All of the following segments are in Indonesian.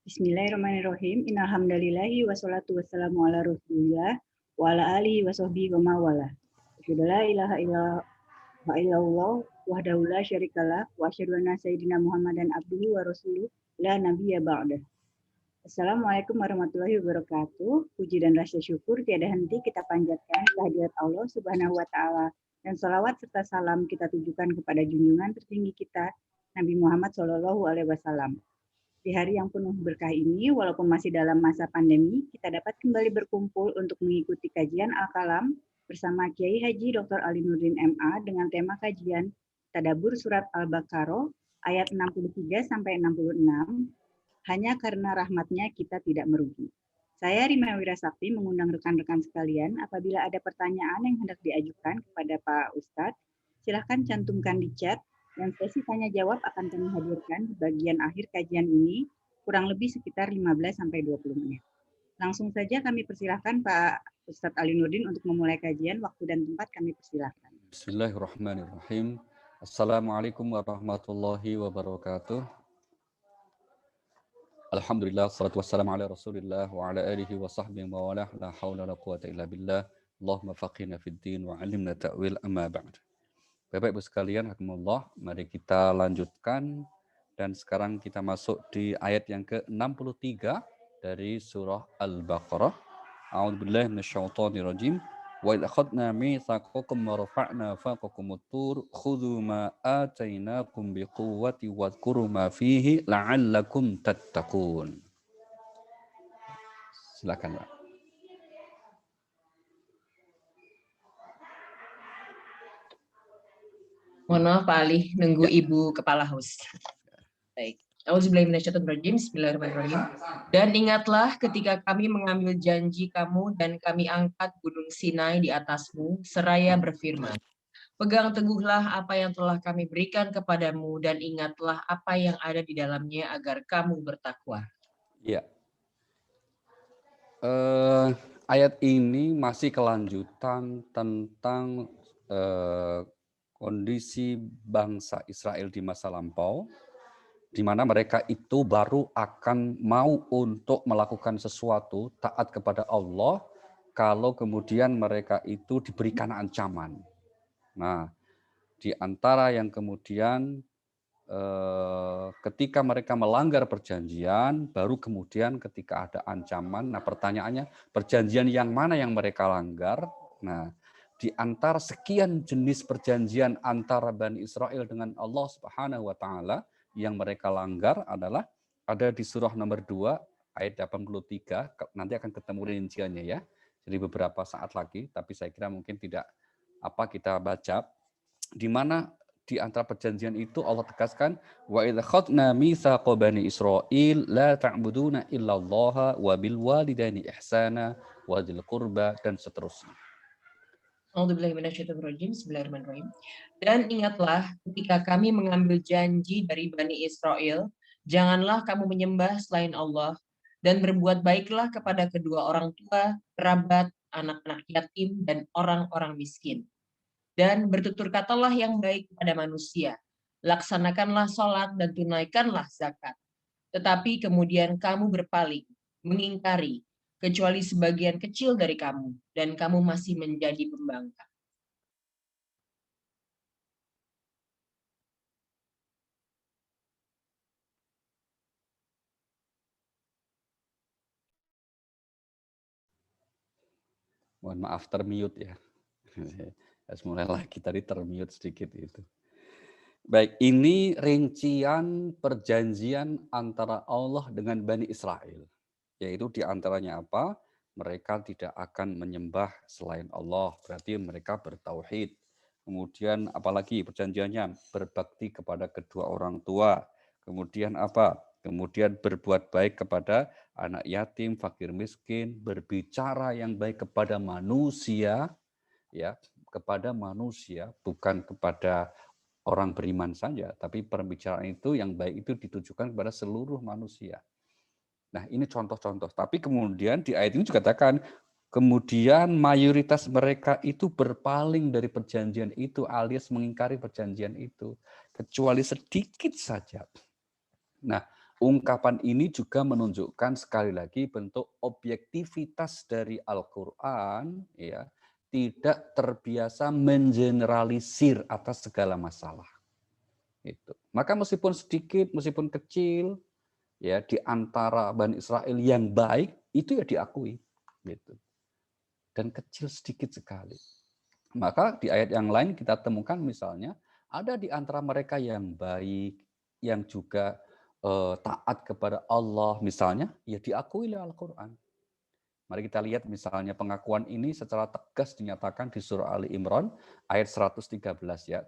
Bismillahirrahmanirrahim. Innalhamdalillahi wassalatu wassalamu ala rasulillah wa ala alihi wa sahbihi wa mawala. Asyhadu la ilaha illallah wahdahu la syarikalah wa asyhadu anna sayyidina Muhammadan abduhu wa rasuluh la nabiyya ba'dah. Assalamualaikum warahmatullahi wabarakatuh. Puji dan rasa syukur tiada henti kita panjatkan kehadirat Allah Subhanahu wa taala dan salawat serta salam kita tujukan kepada junjungan tertinggi kita Nabi Muhammad Shallallahu alaihi wasallam. Di hari yang penuh berkah ini, walaupun masih dalam masa pandemi, kita dapat kembali berkumpul untuk mengikuti kajian Al-Kalam bersama Kiai Haji Dr. Ali Nurdin MA dengan tema kajian Tadabbur Surat Al-Baqarah ayat 63 sampai 66. Hanya karena rahmatnya kita tidak merugi. Saya Rima Wirasakti mengundang rekan-rekan sekalian, apabila ada pertanyaan yang hendak diajukan kepada Pak Ustadz, silahkan cantumkan di chat. Dan sesi tanya jawab akan kami hadirkan di bagian akhir kajian ini, kurang lebih sekitar 15-20 menit. Langsung saja kami persilahkan Pak Ustadz Ali Nurdin untuk memulai kajian. Waktu dan tempat kami persilahkan. Bismillahirrahmanirrahim. Assalamualaikum warahmatullahi wabarakatuh. Alhamdulillah, salatu wassalamu ala rasulillah wa ala alihi wa sahbihi wa walah, la hawla wa la quwata illa billah. Allahumma faqihna fid din wa alimna ta'wil amma ba'd. Bapak-Ibu sekalian, rahimakumullah, mari kita lanjutkan dan sekarang kita masuk di ayat yang ke-63 dari surah Al-Baqarah. A'udzubillahi minasyaitonirrajim. Wa idh akhadna mitsaqakum wa rafa'na fawqakumut tur khudhu ma atainakum biquwwati wadhkuru ma fihi la'allakum tattaqun. Silakan, Pak. Mohon maaf Pak Ali, nunggu Ibu Kepala Host. Baik. Auzubillahiminasyaitonirrajim. Bismillahirrahmanirrahim. Dan ingatlah ketika kami mengambil janji kamu dan kami angkat gunung Sinai di atasmu, seraya berfirman, pegang teguhlah apa yang telah kami berikan kepadamu dan ingatlah apa yang ada di dalamnya agar kamu bertakwa. Iya. Ayat ini masih kelanjutan tentang kondisi bangsa Israel di masa lampau, di mana mereka itu baru akan mau untuk melakukan sesuatu taat kepada Allah kalau kemudian mereka itu diberikan ancaman. Nah, di antara yang kemudian ketika mereka melanggar perjanjian, baru kemudian ketika ada ancaman, nah pertanyaannya perjanjian yang mana yang mereka langgar? Nah, di antara sekian jenis perjanjian antara Bani Israel dengan Allah Subhanahu wa taala yang mereka langgar adalah ada di surah nomor 2 ayat 83, nanti akan ketemu rinciannya ya. Jadi beberapa saat lagi, tapi saya kira mungkin tidak kita baca, di mana di antara perjanjian itu Allah tegaskan wa idz khadna mitsaqa bani Israil la ta'buduna illallaha wa bil walidaini ihsana wa dzil qurba dan seterusnya. Auzubillahiminasyaitonirrajim. Bismillahirrahmanirrahim. Dan ingatlah ketika kami mengambil janji dari Bani Israel, janganlah kamu menyembah selain Allah dan berbuat baiklah kepada kedua orang tua, kerabat, anak-anak yatim dan orang-orang miskin. Dan bertutur katalah yang baik kepada manusia. Laksanakanlah sholat dan tunaikanlah zakat. Tetapi kemudian kamu berpaling, mengingkari, kecuali sebagian kecil dari kamu, dan kamu masih menjadi pembangkang. Mohon maaf termute ya. Mulai lagi tadi termute sedikit itu. Baik, ini rincian perjanjian antara Allah dengan Bani Israel. Yaitu diantaranya apa? Mereka tidak akan menyembah selain Allah. Berarti mereka bertauhid. Kemudian apalagi perjanjiannya? Berbakti kepada kedua orang tua. Kemudian apa? Kemudian berbuat baik kepada anak yatim, fakir miskin. Berbicara yang baik kepada manusia. Ya, kepada manusia, bukan kepada orang beriman saja, tapi pembicaraan itu yang baik itu ditujukan kepada seluruh manusia. Nah, ini contoh-contoh. Tapi kemudian di ayat ini juga katakan, kemudian mayoritas mereka itu berpaling dari perjanjian itu, alias mengingkari perjanjian itu, kecuali sedikit saja. Nah, ungkapan ini juga menunjukkan sekali lagi bentuk objektivitas dari Al-Quran, ya, tidak terbiasa mengeneralisir atas segala masalah. Itu. Maka meskipun sedikit, meskipun kecil, ya di antara Bani Israel yang baik itu ya diakui, gitu. Dan kecil sedikit sekali. Maka di ayat yang lain kita temukan misalnya ada di antara mereka yang baik, yang juga taat kepada Allah misalnya, ya diakui oleh Al-Quran. Mari kita lihat misalnya pengakuan ini secara tegas dinyatakan di surah Ali Imran ayat 113 ya.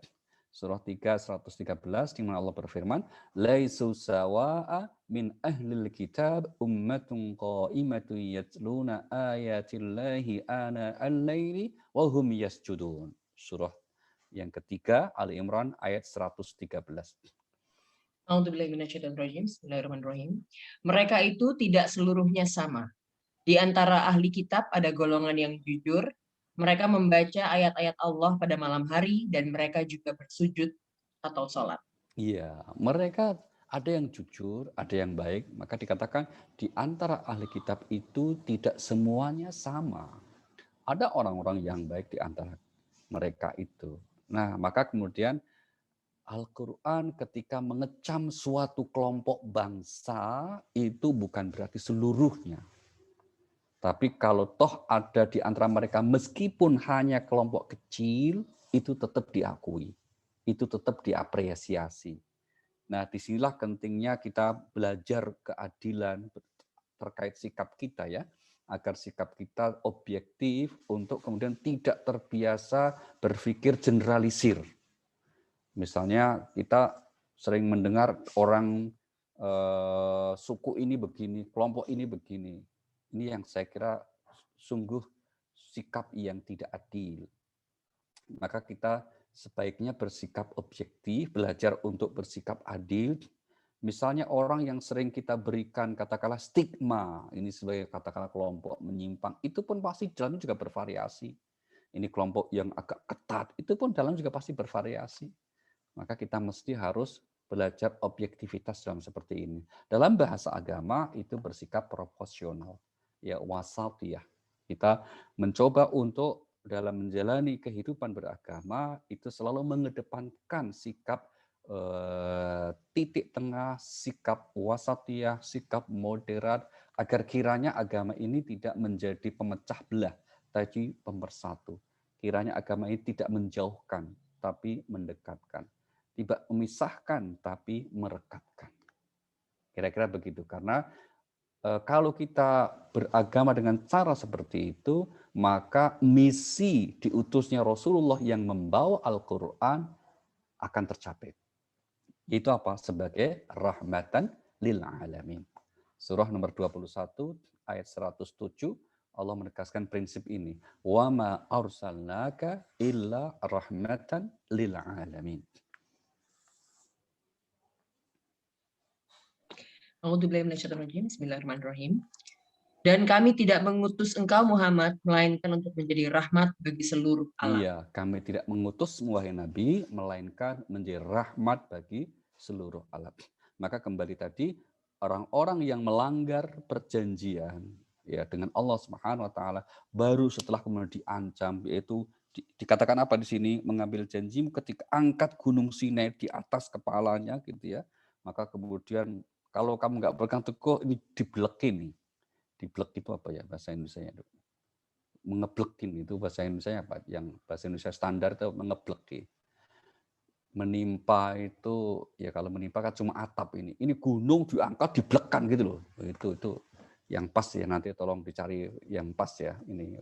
Surah 3 113 di mana Allah berfirman, "Laisu sawa'a min ahlil kitab ummatun qa'imatun yatluna ayatillahi ana al-laili wa hum yasjudun." Surah yang ketiga Ali Imran ayat 113. Bismillahirrahmanirrahim. Mereka itu tidak seluruhnya sama. Di antara ahli kitab ada golongan yang jujur. Mereka membaca ayat-ayat Allah pada malam hari dan mereka juga bersujud atau sholat. Iya, mereka ada yang jujur, ada yang baik. Maka dikatakan di antara ahli kitab itu tidak semuanya sama. Ada orang-orang yang baik di antara mereka itu. Nah, maka kemudian Al-Quran ketika mengecam suatu kelompok bangsa itu bukan berarti seluruhnya. Tapi kalau toh ada di antara mereka meskipun hanya kelompok kecil, itu tetap diakui. Itu tetap diapresiasi. Nah, disinilah pentingnya kita belajar keadilan terkait sikap kita ya, agar sikap kita objektif untuk kemudian tidak terbiasa berpikir generalisir. Misalnya kita sering mendengar orang suku ini begini, kelompok ini begini. Ini yang saya kira sungguh sikap yang tidak adil. Maka kita sebaiknya bersikap objektif, belajar untuk bersikap adil. Misalnya orang yang sering kita berikan katakanlah stigma, ini sebagai katakanlah kelompok menyimpang, itu pun pasti dalamnya juga bervariasi. Ini kelompok yang agak ketat, itu pun dalamnya juga pasti bervariasi. Maka kita mesti harus belajar objektivitas dalam seperti ini. Dalam bahasa agama itu bersikap proporsional, ya wasatiyah. Kita mencoba untuk dalam menjalani kehidupan beragama itu selalu mengedepankan sikap titik tengah, sikap wasatiyah, sikap moderat, agar kiranya agama ini tidak menjadi pemecah belah, tapi pemersatu. Kiranya agama ini tidak menjauhkan, tapi mendekatkan. Tidak memisahkan, tapi merekatkan. Kira-kira begitu. Karena kalau kita beragama dengan cara seperti itu, maka misi diutusnya Rasulullah yang membawa Al-Quran akan tercapai. Itu apa? Sebagai rahmatan lil alamin. Surah nomor 21 ayat 107 Allah menegaskan prinsip ini. Wa ma arsalnaka illa rahmatan lil alamin. Bismillahirrahmanirrahim. Dan kami tidak mengutus engkau Muhammad, melainkan untuk menjadi rahmat bagi seluruh alam. Iya, kami tidak mengutus wahai Nabi, melainkan menjadi rahmat bagi seluruh alam. Maka kembali tadi, orang-orang yang melanggar perjanjian ya dengan Allah Subhanahu wa taala baru setelah kemudian diancam, yaitu dikatakan apa di sini, mengambil janjimu ketika angkat gunung Sinai di atas kepalanya gitu ya. Maka kemudian kalau kamu nggak berpegang teguh ini dibelekin nih. Diblek itu apa ya bahasa Indonesia-nya? Mengeblekin itu bahasa Indonesia apa? Yang bahasa Indonesia standar itu mengeblekin. Menimpa itu ya kalau menimpa kan cuma atap ini. Ini gunung diangkat diblekan gitu loh. Itu yang pas ya, nanti tolong dicari yang pas ya, ini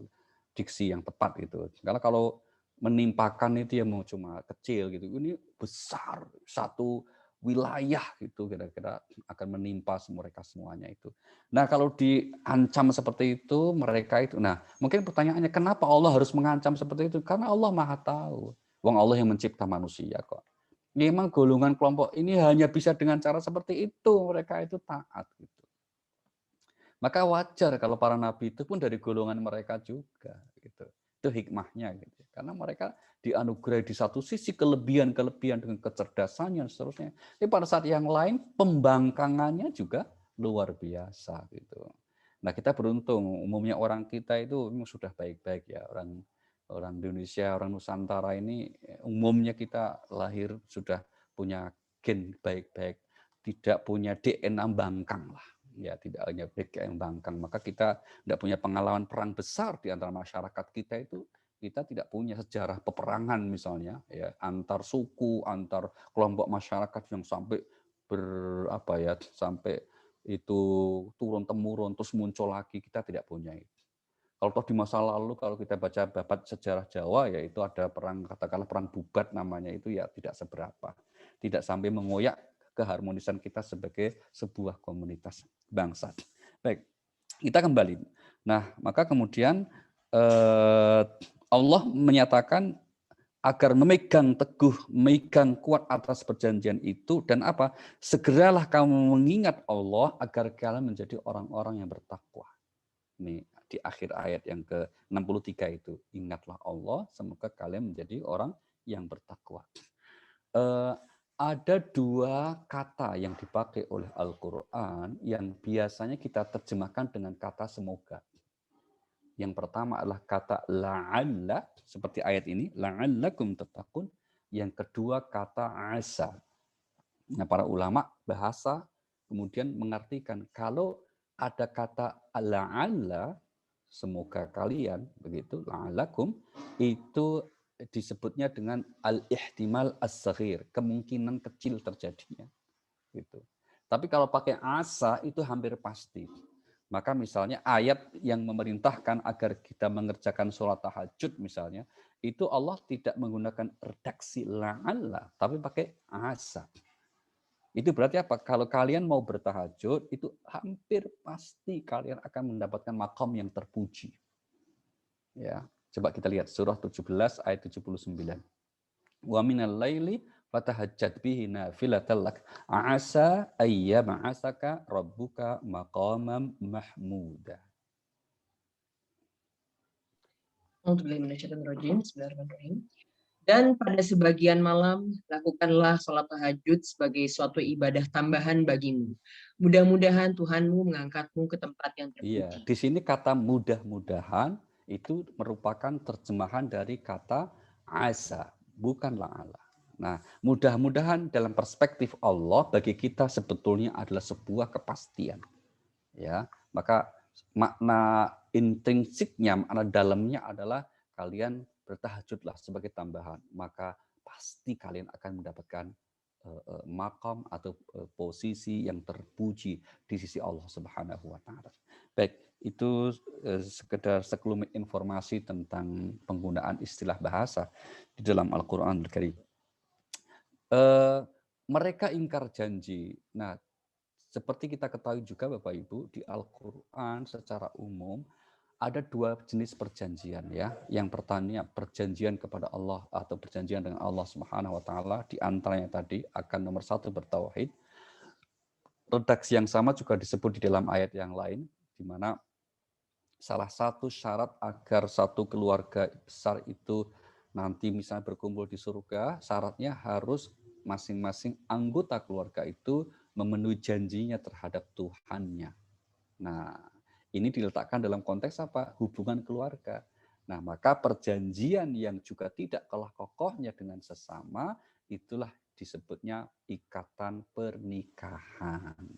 diksi yang tepat itu. Karena kalau menimpakan itu ya mau cuma kecil gitu. Ini besar, satu wilayah gitu kira-kira akan menimpa mereka semuanya itu. Nah, kalau diancam seperti itu mereka itu. Nah, mungkin pertanyaannya kenapa Allah harus mengancam seperti itu? Karena Allah Maha tahu. Wong Allah yang mencipta manusia kok. Memang golongan kelompok ini hanya bisa dengan cara seperti itu, mereka itu taat gitu. Maka wajar kalau para nabi itu pun dari golongan mereka juga gitu. Itu hikmahnya gitu. Karena mereka dianugerahi di satu sisi kelebihan-kelebihan dengan kecerdasannya dan seterusnya. Tapi pada saat yang lain pembangkangannya juga luar biasa gitu. Nah, kita beruntung umumnya orang kita itu memang sudah baik-baik ya, orang Indonesia, orang Nusantara ini umumnya kita lahir sudah punya gen baik-baik, tidak punya DNA bangkang lah. Ya, tidak hanya DNA bangkang, maka kita tidak punya pengalaman perang besar di antara masyarakat kita itu. Kita tidak punya sejarah peperangan misalnya ya, antar suku, antar kelompok masyarakat yang sampai sampai itu turun temurun terus muncul lagi, kita tidak punya itu. Kalau toh di masa lalu kalau kita baca babat sejarah Jawa ya itu ada perang, katakanlah perang Bubat namanya, itu ya tidak seberapa. Tidak sampai mengoyak keharmonisan kita sebagai sebuah komunitas bangsa. Baik, kita kembali. Nah, maka kemudian Allah menyatakan agar memegang teguh, memegang kuat atas perjanjian itu, dan apa? Segeralah kamu mengingat Allah agar kalian menjadi orang-orang yang bertakwa. Ini di akhir ayat yang ke-63 itu. Ingatlah Allah, semoga kalian menjadi orang yang bertakwa. Ada dua kata yang dipakai oleh Al-Quran yang biasanya kita terjemahkan dengan kata semoga. Yang pertama adalah kata la'alla, seperti ayat ini, la'allakum tattaqun. Yang kedua kata asa. Nah, para ulama bahasa kemudian mengartikan kalau ada kata la'alla, semoga kalian, begitu, la'allakum, itu disebutnya dengan al-ihtimal as-saghir, kemungkinan kecil terjadinya. Gitu. Tapi kalau pakai asa itu hampir pasti. Maka misalnya ayat yang memerintahkan agar kita mengerjakan sholat tahajud misalnya, itu Allah tidak menggunakan redaksi la'alla, tapi pakai asa. Itu berarti apa? Kalau kalian mau bertahajud, itu hampir pasti kalian akan mendapatkan makom yang terpuji. Ya, coba kita lihat surah 17 ayat 79. Wa minal laili fatahajjat bihi nafilatan lak asa ayyab'asaka rabbuka maqamam mahmuda. Bismillahirrahmanirrahim. Dan pada sebagian malam, lakukanlah sholat tahajud sebagai suatu ibadah tambahan bagimu. Mudah-mudahan Tuhanmu mengangkatmu ke tempat yang terpuji. Iya, di sini kata mudah-mudahan itu merupakan terjemahan dari kata asa, bukan la'ala. Nah, mudah-mudahan dalam perspektif Allah bagi kita sebetulnya adalah sebuah kepastian. Ya, maka makna intrinsiknya, makna dalamnya adalah kalian bertahajudlah sebagai tambahan, maka pasti kalian akan mendapatkan makam atau posisi yang terpuji di sisi Allah Subhanahu wa taala. Baik, itu sekedar sekelumit informasi tentang penggunaan istilah bahasa di dalam Al-Qur'anul Karim. Mereka ingkar janji. Nah, seperti kita ketahui juga Bapak Ibu, di Al-Quran secara umum ada dua jenis perjanjian ya. Yang pertama perjanjian kepada Allah atau perjanjian dengan Allah Subhanahu wa taala, di antaranya tadi akan nomor satu bertauhid. Redaksi yang sama juga disebut di dalam ayat yang lain, di mana salah satu syarat agar satu keluarga besar itu nanti misalnya berkumpul di surga, syaratnya harus masing-masing anggota keluarga itu memenuhi janjinya terhadap Tuhannya. Nah, ini diletakkan dalam konteks apa? Hubungan keluarga. Nah, maka perjanjian yang juga tidak kalah kokohnya dengan sesama, itulah disebutnya ikatan pernikahan.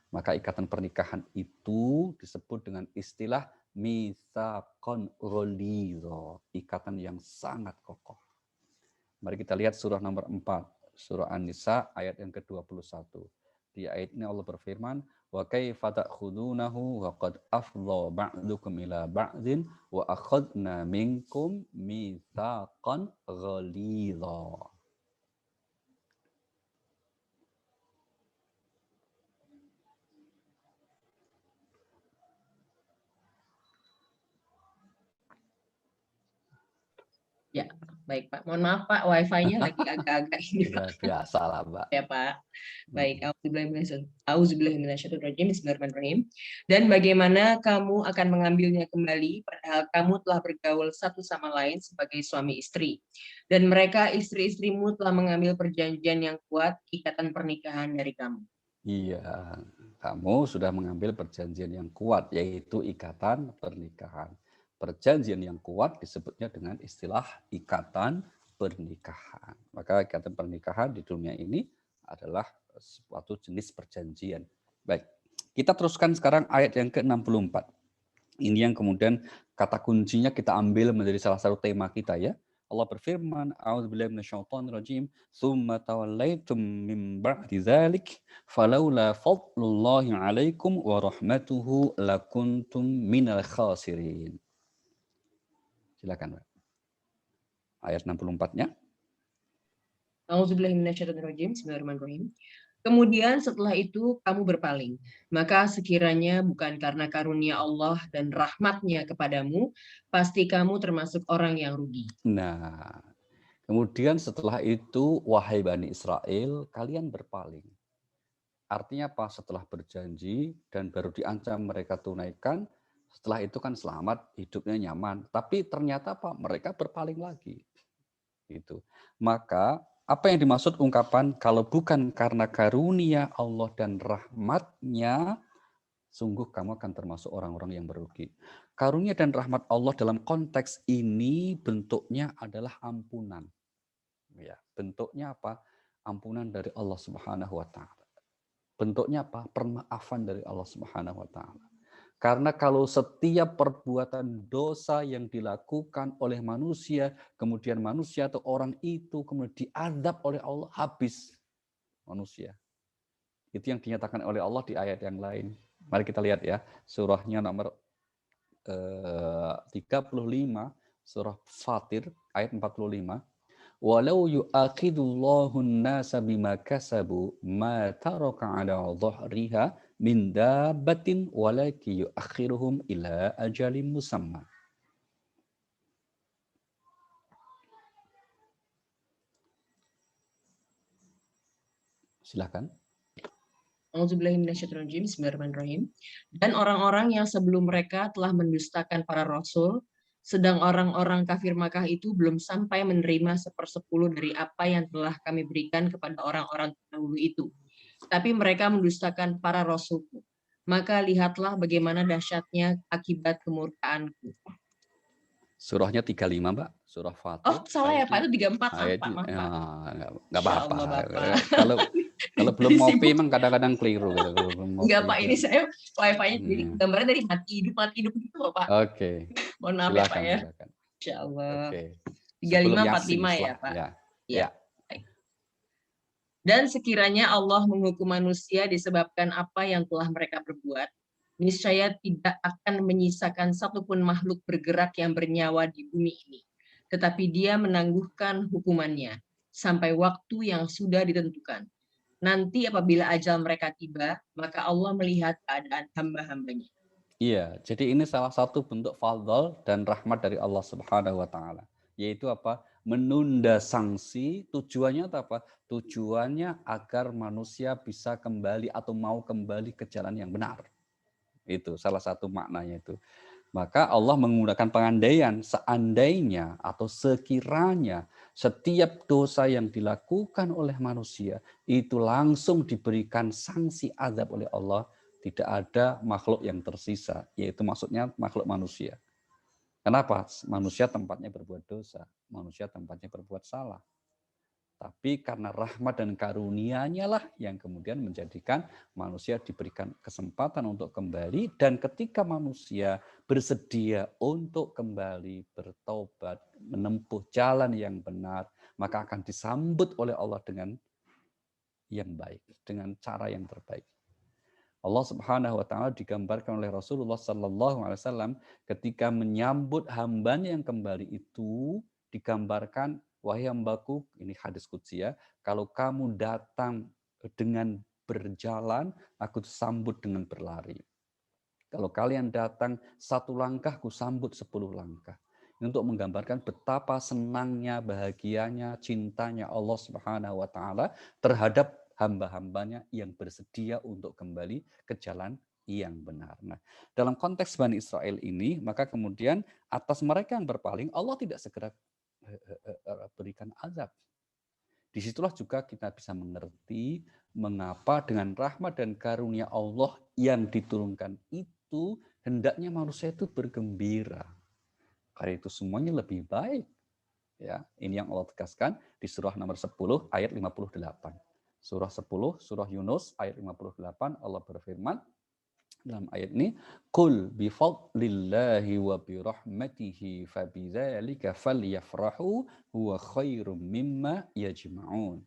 Maka ikatan pernikahan itu disebut dengan istilah mitsaqon ghalidha, ikatan yang sangat kokoh. Mari kita lihat surah nomor 4, surah An-Nisa ayat yang ke-21. Di ayat ini Allah berfirman, wa kaifa ta'khudunahu wa qad afdha ba'dukum ila ba'din wa akhadna minkum mitsaqan ghalidha. Ya, Baik Pak, mohon maaf Pak, wifi-nya lagi agak-agak ini Ya Pak. biasa lah, Mbak. Ya Pak. Baik, Mm. auzubillahiminasyaitonirrajim, bismillahirrahmanirrahim. Dan bagaimana kamu akan mengambilnya kembali, padahal kamu telah bergaul satu sama lain sebagai suami istri. Dan mereka, istri-istrimu, telah mengambil perjanjian yang kuat, ikatan pernikahan dari kamu. Iya, kamu sudah mengambil perjanjian yang kuat, yaitu ikatan pernikahan. Perjanjian yang kuat disebutnya dengan istilah ikatan pernikahan. Maka ikatan pernikahan di dunia ini adalah suatu jenis perjanjian. Baik, kita teruskan sekarang ayat yang ke-64. Ini yang kemudian kata kuncinya kita ambil menjadi salah satu tema kita ya. Allah berfirman, "A'udzubillahi minasyaitonirrajim, tsumma tawallaitum min ba'di dzalik, falaula fadlullahi 'alaikum wa rahmatuhu lakuntum minal khasirin." Silakan, Mbak. Ayat 64-nya. Auzubillahiminasyaitonirrajim, bismillahirrahmanirrahim. Kemudian setelah itu kamu berpaling, maka sekiranya bukan karena karunia Allah dan rahmatnya kepadamu, pasti kamu termasuk orang yang rugi. Nah, kemudian setelah itu, wahai Bani Israel, kalian berpaling. Artinya apa? Setelah berjanji dan baru diancam mereka tunaikan, setelah itu kan selamat, hidupnya nyaman. Tapi ternyata apa? Mereka berpaling lagi. Gitu. Maka apa yang dimaksud ungkapan kalau bukan karena karunia Allah dan rahmatnya, sungguh kamu akan termasuk orang-orang yang merugi. Karunia dan rahmat Allah dalam konteks ini bentuknya adalah ampunan. Ya, bentuknya apa? Ampunan dari Allah Subhanahu wa taala. Bentuknya apa? Permaafan dari Allah Subhanahu wa taala. Karena kalau setiap perbuatan dosa yang dilakukan oleh manusia, kemudian manusia atau orang itu kemudian diadab oleh Allah, habis manusia. Itu yang dinyatakan oleh Allah di ayat yang lain. Mari kita lihat ya, surahnya nomor 35, surah Fatir, ayat 45. Walau yu'akhidullahu an-nasa bima kasabu ma taraka 'ala dhahriha min dabbatin walaki yu'akhiruhum ila ajalin musamma. Silakan. Auzubillahiminasyaitonirrajim, bismillahirrahmanirrahim. Dan orang-orang yang sebelum mereka telah mendustakan para rasul, sedang orang-orang kafir Makkah itu belum sampai menerima 1/10 dari apa yang telah kami berikan kepada orang-orang terdahulu itu. Tapi mereka mendustakan para rasulku. Maka lihatlah bagaimana dahsyatnya akibat kemurkaanku. Surahnya 35, Mbak. Surah Fatir. Oh, salah ya Pak, itu 34. Ayat, Maaf, ya, Pak. nggak apa-apa. Insya Allah, Bapak. Kalau belum ngopi emang kadang-kadang keliru. Gitu. Kalau belum Enggak ngopi Pak, itu. ini saya wifi-nya jadi Hmm. gambarnya dari mati hidup gitu loh Pak. Oke. Mohon maaf ya Pak Silakan, ya. silakan. Insya Allah. Oke. 35, Sebelum Yasin, 45 ya setelah, Pak. ya. Ya. Dan sekiranya Allah menghukum manusia disebabkan apa yang telah mereka perbuat, niscaya tidak akan menyisakan satupun makhluk bergerak yang bernyawa di bumi ini. Tetapi dia menangguhkan hukumannya sampai waktu yang sudah ditentukan. Nanti apabila ajal mereka tiba, maka Allah melihat keadaan hamba-hambanya. Iya, jadi ini salah satu bentuk fadl dan rahmat dari Allah Subhanahu wa taala. Yaitu apa? Menunda sanksi, tujuannya apa? Tujuannya agar manusia bisa kembali atau mau kembali ke jalan yang benar. Itu salah satu maknanya itu. Maka Allah menggunakan pengandaian seandainya atau sekiranya setiap dosa yang dilakukan oleh manusia itu langsung diberikan sanksi azab oleh Allah, tidak ada makhluk yang tersisa, yaitu maksudnya makhluk manusia. Kenapa? Manusia tempatnya berbuat dosa, manusia tempatnya berbuat salah. Tapi karena rahmat dan karunia-Nya lah yang kemudian menjadikan manusia diberikan kesempatan untuk kembali, dan ketika manusia bersedia untuk kembali bertobat, menempuh jalan yang benar, maka akan disambut oleh Allah dengan yang baik, dengan cara yang terbaik. Allah Subhanahu wa taala digambarkan oleh Rasulullah sallallahu alaihi wasallam ketika menyambut hambanya yang kembali itu, digambarkan, wahai hambaku, ini hadis qudsi ya, kalau kamu datang dengan berjalan, aku sambut dengan berlari. Kalau kalian datang 1 langkah, ku sambut 10 langkah. untuk menggambarkan betapa senangnya, bahagianya, cintanya Allah Subhanahu wa taala terhadap hamba-hambanya yang bersedia untuk kembali ke jalan yang benar. Nah, dalam konteks Bani Israel ini, maka kemudian atas mereka yang berpaling, Allah tidak segera berikan azab. Disitulah juga kita bisa mengerti mengapa dengan rahmat dan karunia Allah yang diturunkan itu, hendaknya manusia itu bergembira. Karena itu semuanya lebih baik. Ya, ini yang Allah tegaskan di surah nomor 10 ayat 58. Surah 10, surah Yunus ayat 58, Allah berfirman dalam ayat ini, qul bi fadlillahi wa bi rahmatihi fabidzalika falyafrahu huwa khairum mimma yajma'un.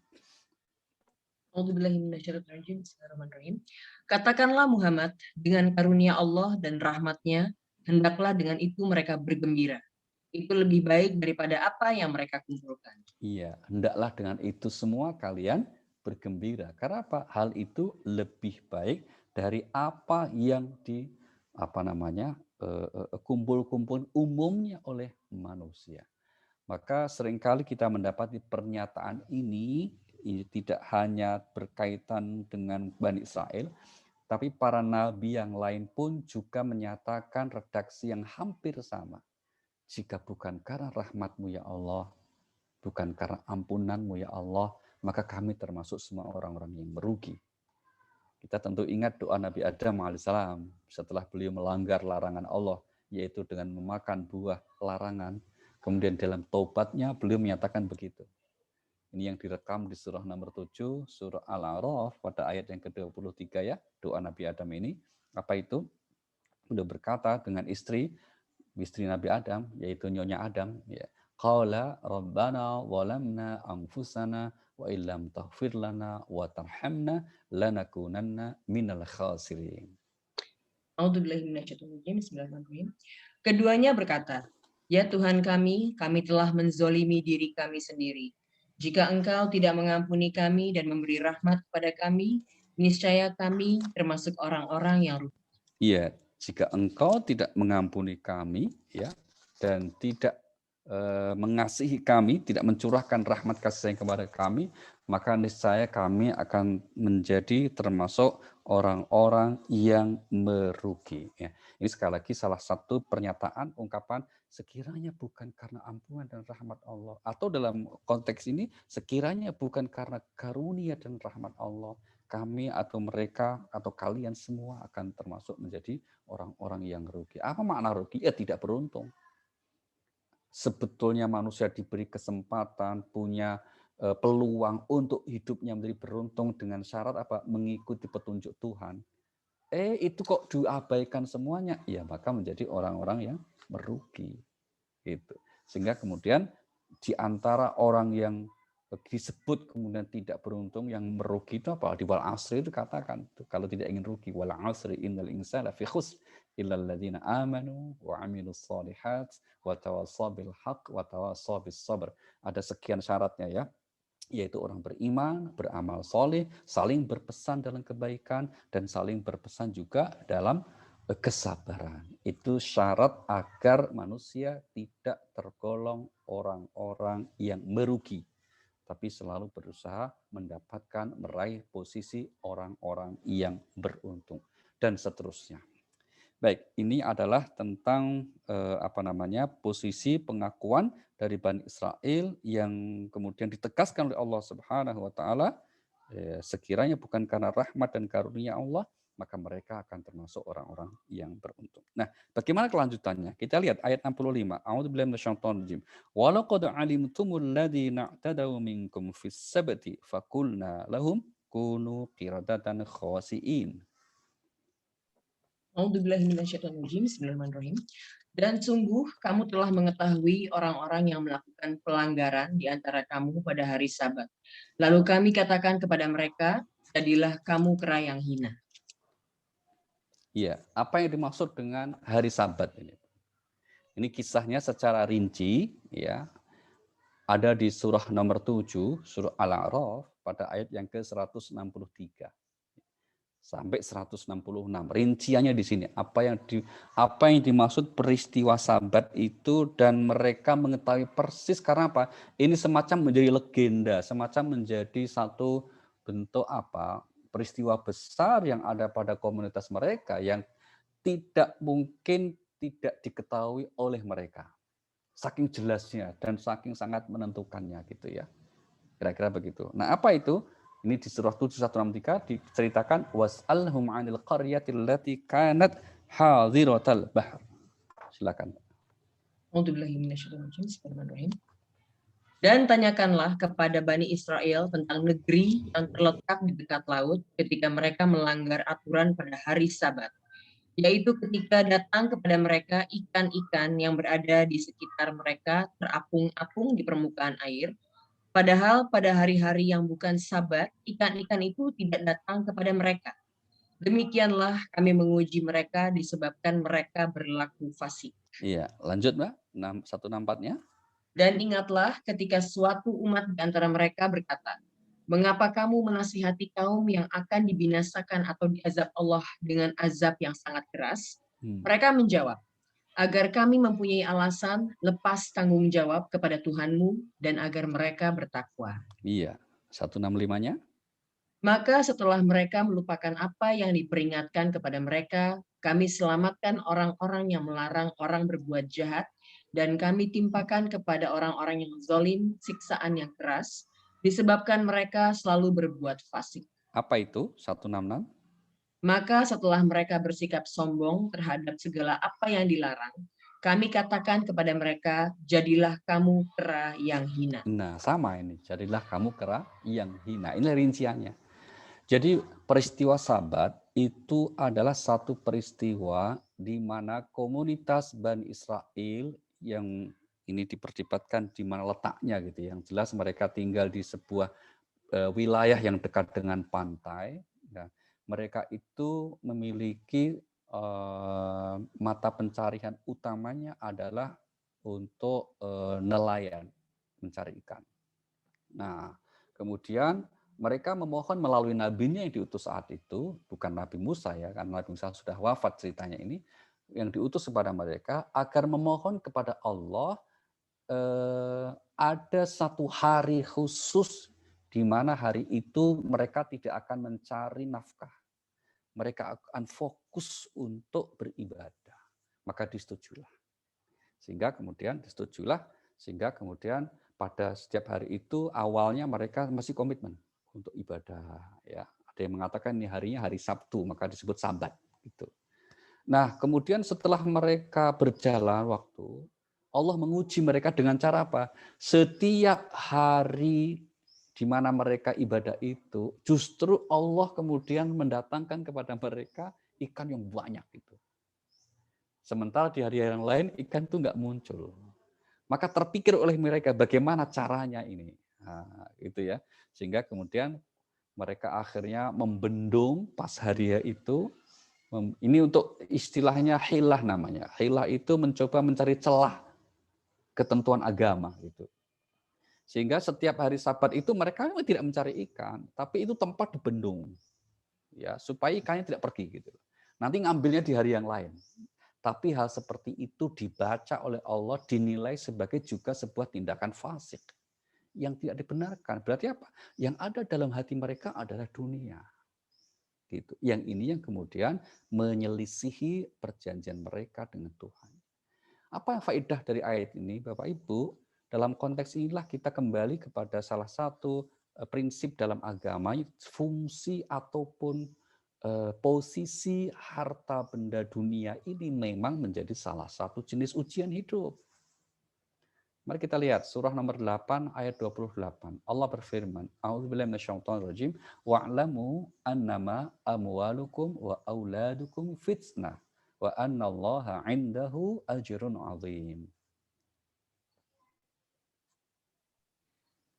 Bismillahirrahmanirrahim. Katakanlah Muhammad, dengan karunia Allah dan rahmatnya, hendaklah dengan itu mereka bergembira. Itu lebih baik daripada apa yang mereka kumpulkan. Iya, hendaklah dengan itu semua kalian bergembira. Karena apa? Hal itu lebih baik dari apa yang kumpul-kumpul umumnya oleh manusia. Maka seringkali kita mendapati pernyataan ini tidak hanya berkaitan dengan Bani Israel, tapi para nabi yang lain pun juga menyatakan redaksi yang hampir sama. Jika bukan karena rahmat-Mu ya Allah, bukan karena ampunan-Mu ya Allah, maka kami termasuk semua orang-orang yang merugi. Kita tentu ingat doa Nabi Adam alaihissalam setelah beliau melanggar larangan Allah, yaitu dengan memakan buah larangan. Kemudian dalam taubatnya beliau menyatakan begitu. Ini yang direkam di surah nomor 7, surah Al-A'raf pada ayat yang ke-23 ya, doa Nabi Adam ini. Apa itu? Beliau berkata dengan istri Nabi Adam, yaitu Nyonya Adam, ya. Qala rabbana walamna anfusana wa illam taghfir lana wa tarhamna lanakunanna minal khasirin. Bismillahirrahmanirrahim. Keduanya berkata, ya Tuhan kami telah menzolimi diri kami sendiri. Jika Engkau tidak mengampuni kami dan memberi rahmat kepada kami, niscaya kami termasuk orang-orang yang rugi. Iya, jika Engkau tidak mengampuni kami, ya, dan tidak mengasihi kami, tidak mencurahkan rahmat kasih sayang kepada kami, maka niscaya kami akan menjadi termasuk orang-orang yang merugi. Ya. Ini sekali lagi salah satu pernyataan, ungkapan, sekiranya bukan karena ampunan dan rahmat Allah, atau dalam konteks ini, sekiranya bukan karena karunia dan rahmat Allah, kami atau mereka atau kalian semua akan termasuk menjadi orang-orang yang rugi. Apa makna rugi? Ya tidak beruntung. Sebetulnya manusia diberi kesempatan, punya peluang untuk hidupnya menjadi beruntung dengan syarat apa? Mengikuti petunjuk Tuhan. Itu kok diabaikan semuanya? Ya maka menjadi orang-orang yang merugi. Gitu. Sehingga kemudian di antara orang yang disebut kemudian tidak beruntung, yang merugi itu apa? Di wal asri itu katakan, kalau tidak ingin rugi, wal asri innal insana fi khusr illal ladzina amanu wa amilus shalihat wa tawassaw bil haqq wa tawassaw bis sabr. Ada sekian syaratnya ya, yaitu orang beriman, beramal soleh, saling berpesan dalam kebaikan, dan saling berpesan juga dalam kesabaran. Itu syarat agar manusia tidak tergolong orang-orang yang merugi, tapi selalu berusaha mendapatkan, meraih posisi orang-orang yang beruntung, dan seterusnya. Baik, ini adalah tentang posisi pengakuan dari Bani Israel yang kemudian ditegaskan oleh Allah Subhanahu wa taala, sekiranya bukan karena rahmat dan karunia Allah, maka mereka akan termasuk orang-orang yang beruntung. Nah, bagaimana kelanjutannya? Kita lihat ayat 65. A'udzubillahi minasyaitonir rajim. Wa laqad alimtumul ladzina i'tadaw minkum fis sabti faqulna lahum kunu qiradatan khasiin. Bismillahirrahmanirrahim. Dan sungguh kamu telah mengetahui orang-orang yang melakukan pelanggaran di antara kamu pada hari Sabat. Lalu kami katakan kepada mereka, jadilah kamu kera yang hina. Iya, apa yang dimaksud dengan hari Sabat ini? Ini kisahnya secara rinci, ya, ada di surah nomor 7, surah Al-A'raf pada ayat yang ke-163. sampai 166. Rinciannya di sini apa yang dimaksud peristiwa Sabat itu, dan mereka mengetahui persis karena apa? Ini semacam menjadi legenda, semacam menjadi satu bentuk peristiwa besar yang ada pada komunitas mereka yang tidak mungkin tidak diketahui oleh mereka. Saking jelasnya dan saking sangat menentukannya gitu ya. Kira-kira begitu. Nah, apa itu? Ini di surah 7 163 diceritakan was'alhum 'anil qaryatil lati kanat hadhiratal bahr. Silakan. Bismillahirrahmanirrahim. Dan tanyakanlah kepada Bani Israel tentang negeri yang terletak di dekat laut ketika mereka melanggar aturan pada hari Sabat, yaitu ketika datang kepada mereka ikan-ikan yang berada di sekitar mereka terapung-apung di permukaan air. Padahal pada hari-hari yang bukan Sabat, ikan-ikan itu tidak datang kepada mereka. Demikianlah kami menguji mereka disebabkan mereka berlaku fasik. Iya, lanjut Mbak. 164-nya. Dan ingatlah ketika suatu umat di antara mereka berkata, "Mengapa kamu menasihati kaum yang akan dibinasakan atau diazab Allah dengan azab yang sangat keras?" Mereka menjawab, "Agar kami mempunyai alasan lepas tanggung jawab kepada Tuhanmu dan agar mereka bertakwa." Iya, 165-nya. Maka setelah mereka melupakan apa yang diperingatkan kepada mereka, kami selamatkan orang-orang yang melarang orang berbuat jahat, dan kami timpakan kepada orang-orang yang zalim siksaan yang keras, disebabkan mereka selalu berbuat fasik. Apa itu? 166. Maka setelah mereka bersikap sombong terhadap segala apa yang dilarang, kami katakan kepada mereka, jadilah kamu kera yang hina. Nah, sama ini. Jadilah kamu kera yang hina. Ini rinciannya. Jadi peristiwa Sabat itu adalah satu peristiwa di mana komunitas Bani Israel yang ini diperdebatkan di mana letaknya gitu. Yang jelas mereka tinggal di sebuah wilayah yang dekat dengan pantai. Ya. Mereka itu memiliki mata pencarian utamanya adalah untuk nelayan, mencari ikan. Nah, kemudian mereka memohon melalui nabinya yang diutus saat itu, bukan Nabi Musa ya, karena Nabi Musa sudah wafat ceritanya ini, yang diutus kepada mereka agar memohon kepada Allah ada satu hari khusus di mana hari itu mereka tidak akan mencari nafkah. Mereka akan fokus untuk beribadah. Maka disetujulah. Sehingga kemudian pada setiap hari itu awalnya mereka masih komitmen untuk ibadah. Ya, ada yang mengatakan ini harinya hari Sabtu, maka disebut Sabat. Gitu. Nah, kemudian setelah mereka berjalan waktu, Allah menguji mereka dengan cara apa? Setiap hari di mana mereka ibadah itu, justru Allah kemudian mendatangkan kepada mereka ikan yang banyak itu. Sementara di hari yang lain ikan itu nggak muncul. Maka terpikir oleh mereka bagaimana caranya ini. Nah, itu ya. Sehingga kemudian mereka akhirnya membendung pas hari itu. Ini untuk istilahnya hilah namanya. Hilah itu mencoba mencari celah ketentuan agama gitu. Sehingga setiap hari Sabat itu mereka tidak mencari ikan, tapi itu tempat dibendung. Ya, supaya ikannya tidak pergi gitu. Nanti ngambilnya di hari yang lain. Tapi hal seperti itu dibaca oleh Allah dinilai sebagai juga sebuah tindakan fasik yang tidak dibenarkan. Berarti apa? Yang ada dalam hati mereka adalah dunia. Gitu. Yang ini yang kemudian menyelisihi perjanjian mereka dengan Tuhan. Apa faedah dari ayat ini, Bapak Ibu? Dalam konteks inilah kita kembali kepada salah satu prinsip dalam agama, fungsi ataupun posisi harta benda dunia ini memang menjadi salah satu jenis ujian hidup. Mari kita lihat surah nomor 8 ayat 28. Allah berfirman, A'udzubillahi minasyaitonirrajim, wa'lamu annama amwalukum wa auladukum fitnah wa annallaha 'indahu ajrun 'azim.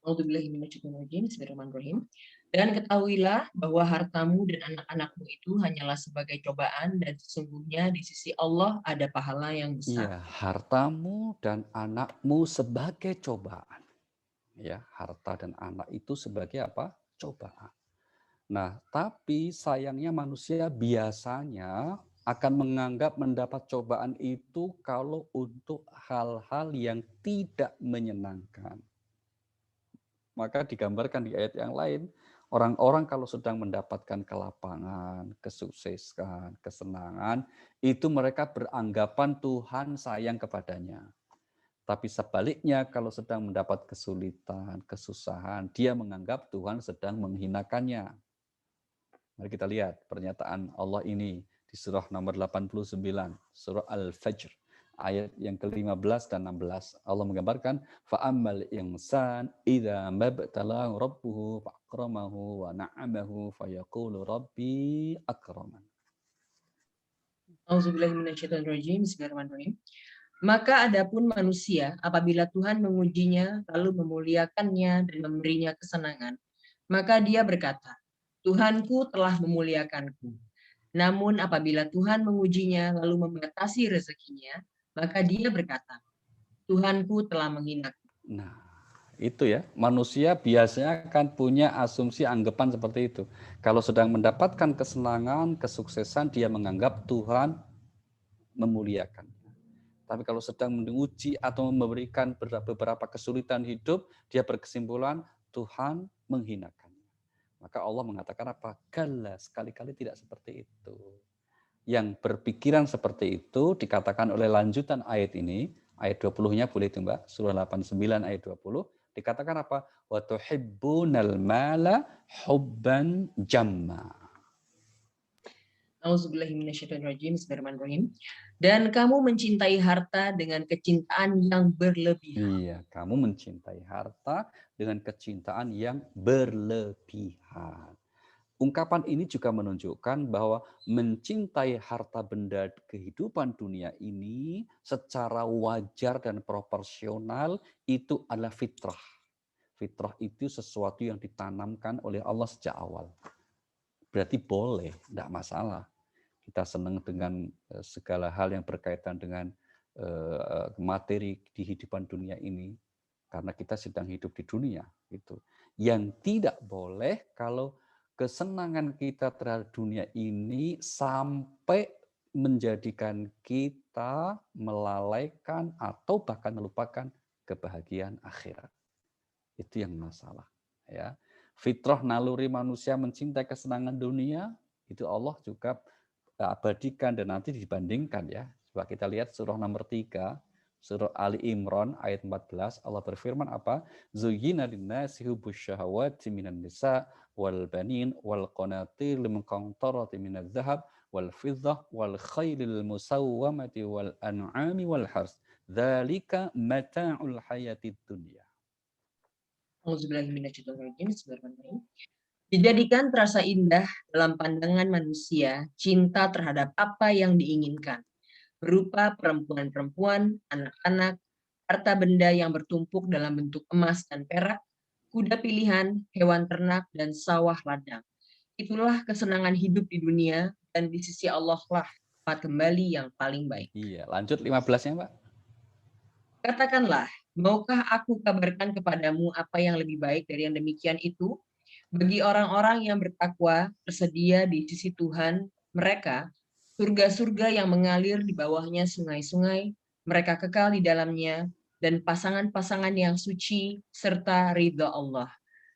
Bismillahirrahmanirrahim. Dan ketahuilah bahwa hartamu dan anak-anakmu itu hanyalah sebagai cobaan, dan sesungguhnya di sisi Allah ada pahala yang besar. Iya, hartamu dan anakmu sebagai cobaan. Ya, harta dan anak itu sebagai apa? Cobaan. Nah, tapi sayangnya manusia biasanya akan menganggap mendapat cobaan itu kalau untuk hal-hal yang tidak menyenangkan. Maka digambarkan di ayat yang lain, orang-orang kalau sedang mendapatkan kelapangan, kesuksesan, kesenangan, itu mereka beranggapan Tuhan sayang kepadanya. Tapi sebaliknya kalau sedang mendapat kesulitan, kesusahan, dia menganggap Tuhan sedang menghinakannya. Mari kita lihat pernyataan Allah ini di surah nomor 89, surah Al-Fajr, ayat yang ke-15 dan 16. Allah menggambarkan, fa'ammal insan idza mabtalahu rabbuhu fa'akramahu wa na'amahu fayaqulu rabbi akraman. Auzubillahiminasyaitonirrajim. Bismillahirrahmanirrahim. Maka adapun manusia apabila Tuhan mengujinya lalu memuliakannya dan memberinya kesenangan, maka dia berkata, Tuhanku telah memuliakanku. Namun apabila Tuhan mengujinya lalu membatasi rezekinya, maka dia berkata, Tuhanku telah menghinaku. Nah, itu ya, manusia biasanya kan punya asumsi anggapan seperti itu. Kalau sedang mendapatkan kesenangan, kesuksesan, dia menganggap Tuhan memuliakan. Tapi kalau sedang menguji atau memberikan beberapa kesulitan hidup, dia berkesimpulan Tuhan menghinakan. Maka Allah mengatakan apa? Kalla, sekali-kali tidak seperti itu. Yang berpikiran seperti itu dikatakan oleh lanjutan ayat ini, ayat 20-nya boleh itu Mbak, surah 89 ayat 20, dikatakan apa? Wa tuhibbunal mala hubban jamma. Auzubillahiminasyaitonirrajim. Bismillahirrahmanirrahim. Dan kamu mencintai harta dengan kecintaan yang berlebihan. Iya, kamu mencintai harta dengan kecintaan yang berlebihan. Ungkapan ini juga menunjukkan bahwa mencintai harta benda kehidupan dunia ini secara wajar dan proporsional itu adalah fitrah. Fitrah itu sesuatu yang ditanamkan oleh Allah sejak awal. Berarti boleh, tidak masalah. Kita senang dengan segala hal yang berkaitan dengan materi di kehidupan dunia ini. Karena kita sedang hidup di dunia. Gitu. Yang tidak boleh kalau kesenangan kita terhadap dunia ini sampai menjadikan kita melalaikan atau bahkan melupakan kebahagiaan akhirat. Itu yang masalah. Ya. Fitrah naluri manusia mencintai kesenangan dunia, itu Allah juga abadikan dan nanti dibandingkan ya. Coba kita lihat surah nomor 3, surah Ali Imran ayat 14, Allah berfirman apa? Zuyyina linnasi hubbus syahawati minan nisa wal banin wal qanatir muqantarati minadh dhahab wal fiddah wal khailil musawwamati wal an'ami wal hars. Dzalika mata'ul hayatid dunya. Auzubillahiminasyaitonirrajim. Bismillahirrahmanirrahim. Dijadikan terasa indah dalam pandangan manusia cinta terhadap apa yang diinginkan, berupa perempuan-perempuan, anak-anak, harta benda yang bertumpuk dalam bentuk emas dan perak, kuda pilihan, hewan ternak, dan sawah ladang. Itulah kesenangan hidup di dunia, dan di sisi Allah lah tempat kembali yang paling baik. Iya, lanjut 15-nya, Mbak. Katakanlah, maukah aku kabarkan kepadamu apa yang lebih baik dari yang demikian itu? Bagi orang-orang yang bertakwa, tersedia di sisi Tuhan mereka surga-surga yang mengalir di bawahnya sungai-sungai, mereka kekal di dalamnya, dan pasangan-pasangan yang suci, serta ridha Allah.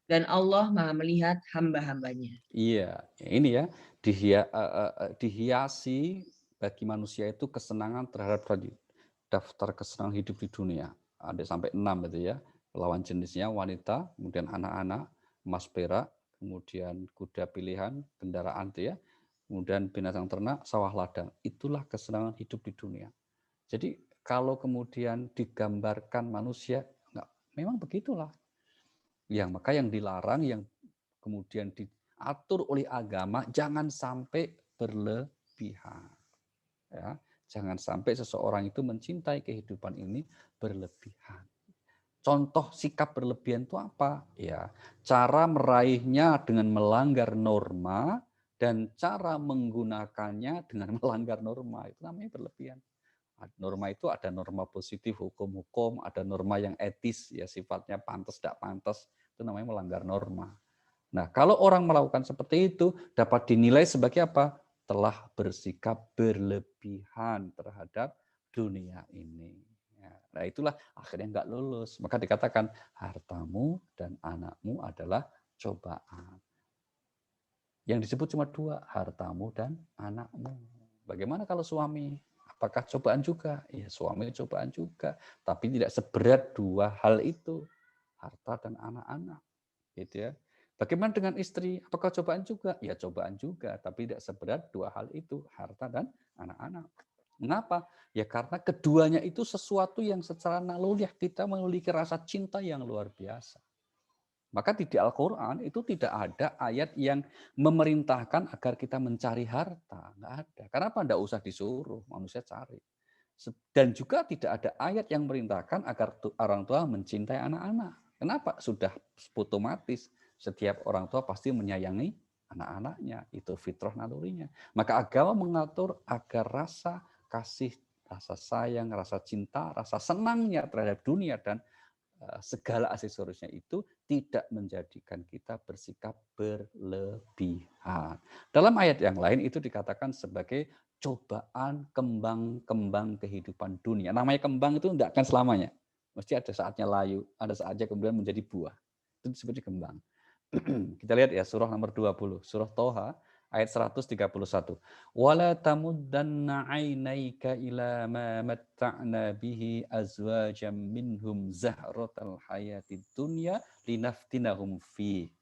Dan Allah Maha melihat hamba-hambanya. Iya, ini ya, dihiasi bagi manusia itu kesenangan terhadap daftar kesenangan hidup di dunia. Ada sampai 6 itu ya, lawan jenisnya wanita, kemudian anak-anak, emas perak, kemudian kuda pilihan, kendaraan itu ya, kemudian binatang ternak, sawah ladang. Itulah kesenangan hidup di dunia. Jadi kalau kemudian digambarkan manusia, memang begitulah. Maka yang dilarang, yang kemudian diatur oleh agama, jangan sampai berlebihan. Ya, jangan sampai seseorang itu mencintai kehidupan ini berlebihan. Contoh sikap berlebihan itu apa? Ya, cara meraihnya dengan melanggar norma dan cara menggunakannya dengan melanggar norma, itu namanya berlebihan. Norma itu ada norma positif, hukum-hukum, ada norma yang etis, ya sifatnya pantas tidak pantas, itu namanya melanggar norma. Nah, kalau orang melakukan seperti itu dapat dinilai sebagai apa? Telah bersikap berlebihan terhadap dunia ini. Ya, nah, itulah akhirnya nggak lulus. Maka dikatakan hartamu dan anakmu adalah cobaan. Yang disebut cuma dua, hartamu dan anakmu. Bagaimana kalau suami? Apakah cobaan juga? Ya, suami cobaan juga, tapi tidak seberat dua hal itu, harta dan anak-anak, gitu ya. Bagaimana dengan istri? Apakah cobaan juga? Ya, cobaan juga, tapi tidak seberat dua hal itu, harta dan anak-anak. Mengapa? Ya karena keduanya itu sesuatu yang secara naluriah kita memiliki rasa cinta yang luar biasa. Maka di Al-Quran itu tidak ada ayat yang memerintahkan agar kita mencari harta. Nggak ada. Kenapa? Nggak usah disuruh, manusia cari. Dan juga tidak ada ayat yang memerintahkan agar orang tua mencintai anak-anak. Kenapa? Sudah otomatis. Setiap orang tua pasti menyayangi anak-anaknya. Itu fitrah nalurinya. Maka agama mengatur agar rasa kasih, rasa sayang, rasa cinta, rasa senangnya terhadap dunia dan segala aksesorisnya itu tidak menjadikan kita bersikap berlebihan. Dalam ayat yang lain itu dikatakan sebagai cobaan kembang-kembang kehidupan dunia. Namanya kembang itu tidak akan selamanya. Mesti ada saatnya layu, ada saatnya kemudian menjadi buah. Itu disebut kembang. Kita lihat ya surah nomor 20, surah Toha ayat 131. Wala tamuddanna 'ainaika ila ma matta'na bihi azwajam minhum zahratal hayatid dunya linaftinahum fi.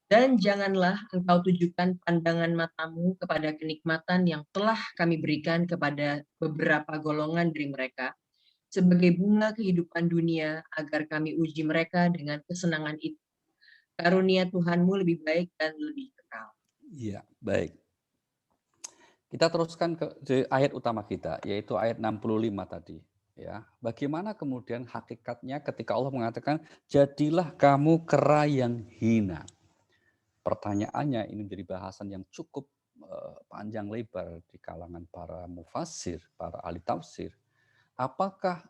Dan janganlah engkau tujukan pandangan matamu kepada kenikmatan yang telah kami berikan kepada beberapa golongan dari mereka sebagai bunga kehidupan dunia agar kami uji mereka dengan kesenangan itu. Karunia Tuhanmu lebih baik dan lebih kekal. Iya, baik. Kita teruskan ke ayat utama kita, yaitu ayat 65 tadi. Ya, bagaimana kemudian hakikatnya ketika Allah mengatakan, jadilah kamu kera yang hina. Pertanyaannya ini menjadi bahasan yang cukup panjang lebar di kalangan para mufassir, para ahli tafsir. Apakah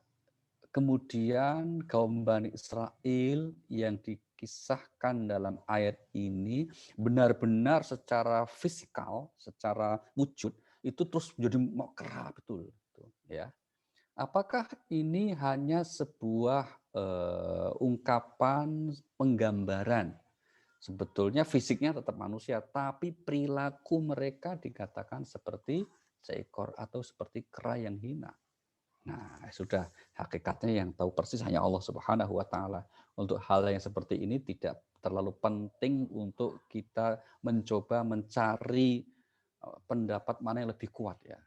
kemudian kaum Bani Israel yang dikisahkan dalam ayat ini benar-benar secara fisikal, secara wujud itu terus menjadi kera betul, ya? Apakah ini hanya sebuah ungkapan penggambaran? Sebetulnya fisiknya tetap manusia, tapi perilaku mereka dikatakan seperti seekor atau seperti kera yang hina. Nah, sudah hakikatnya yang tahu persis hanya Allah Subhanahu wa taala. Untuk hal yang seperti ini tidak terlalu penting untuk kita mencoba mencari pendapat mana yang lebih kuat ya.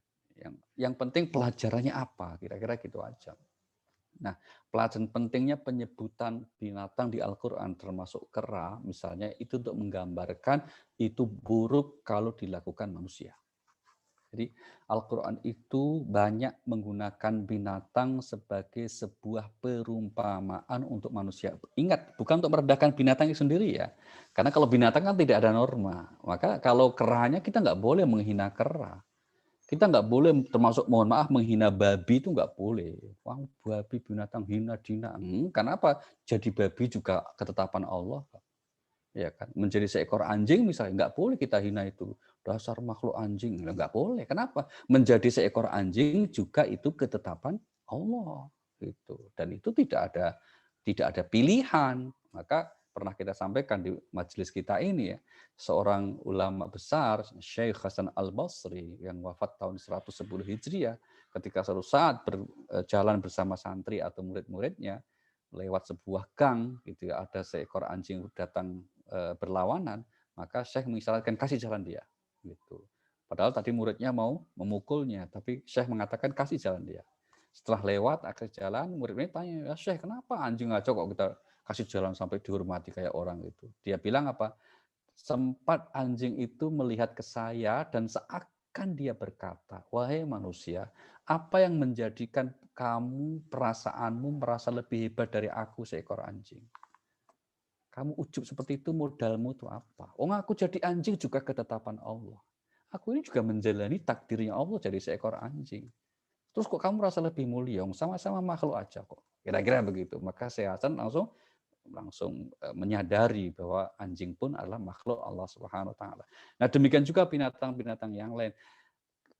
Yang penting pelajarannya apa, kira-kira gitu aja. Nah, pelajaran pentingnya penyebutan binatang di Al-Quran termasuk kera misalnya itu untuk menggambarkan itu buruk kalau dilakukan manusia. Jadi Al-Quran itu banyak menggunakan binatang sebagai sebuah perumpamaan untuk manusia. Ingat, bukan untuk merendahkan binatang itu sendiri ya. Karena kalau binatang kan tidak ada norma. Maka kalau keranya kita nggak boleh menghina kera. Kita nggak boleh termasuk mohon maaf menghina babi itu nggak boleh. Wah, babi binatang hina dina. Kenapa? Jadi babi juga ketetapan Allah. Ya kan, menjadi seekor anjing misalnya nggak boleh kita hina itu, dasar makhluk anjing, nggak boleh. Kenapa? Menjadi seekor anjing juga itu ketetapan Allah gitu, dan itu tidak ada pilihan. Maka pernah kita sampaikan di majelis kita ini ya, seorang ulama besar Syekh Hasan Al-Basri yang wafat tahun 110 Hijriah, ketika suatu saat berjalan bersama santri atau murid-muridnya lewat sebuah gang gitu ya, ada seekor anjing datang berlawanan, maka Syekh mengisyaratkan kasih jalan dia gitu. Padahal tadi muridnya mau memukulnya, tapi Syekh mengatakan kasih jalan dia. Setelah lewat akhir jalan, murid-murid tanya, ya Syekh kenapa anjing ngaco kok kita kasih jalan sampai dihormati kayak orang itu? Dia bilang apa? Sempat anjing itu melihat ke saya dan seakan dia berkata, wahai manusia, apa yang menjadikan kamu, perasaanmu merasa lebih hebat dari aku seekor anjing? Kamu ujub seperti itu, modalmu itu apa? Oh, aku jadi anjing juga ketetapan Allah. Aku ini juga menjalani takdirnya Allah jadi seekor anjing. Terus kok kamu merasa lebih mulia? Sama-sama makhluk aja kok. Kira-kira begitu. Maka Syekh Hasan langsung menyadari bahwa anjing pun adalah makhluk Allah Subhanahu wa taala. Nah, demikian juga binatang-binatang yang lain.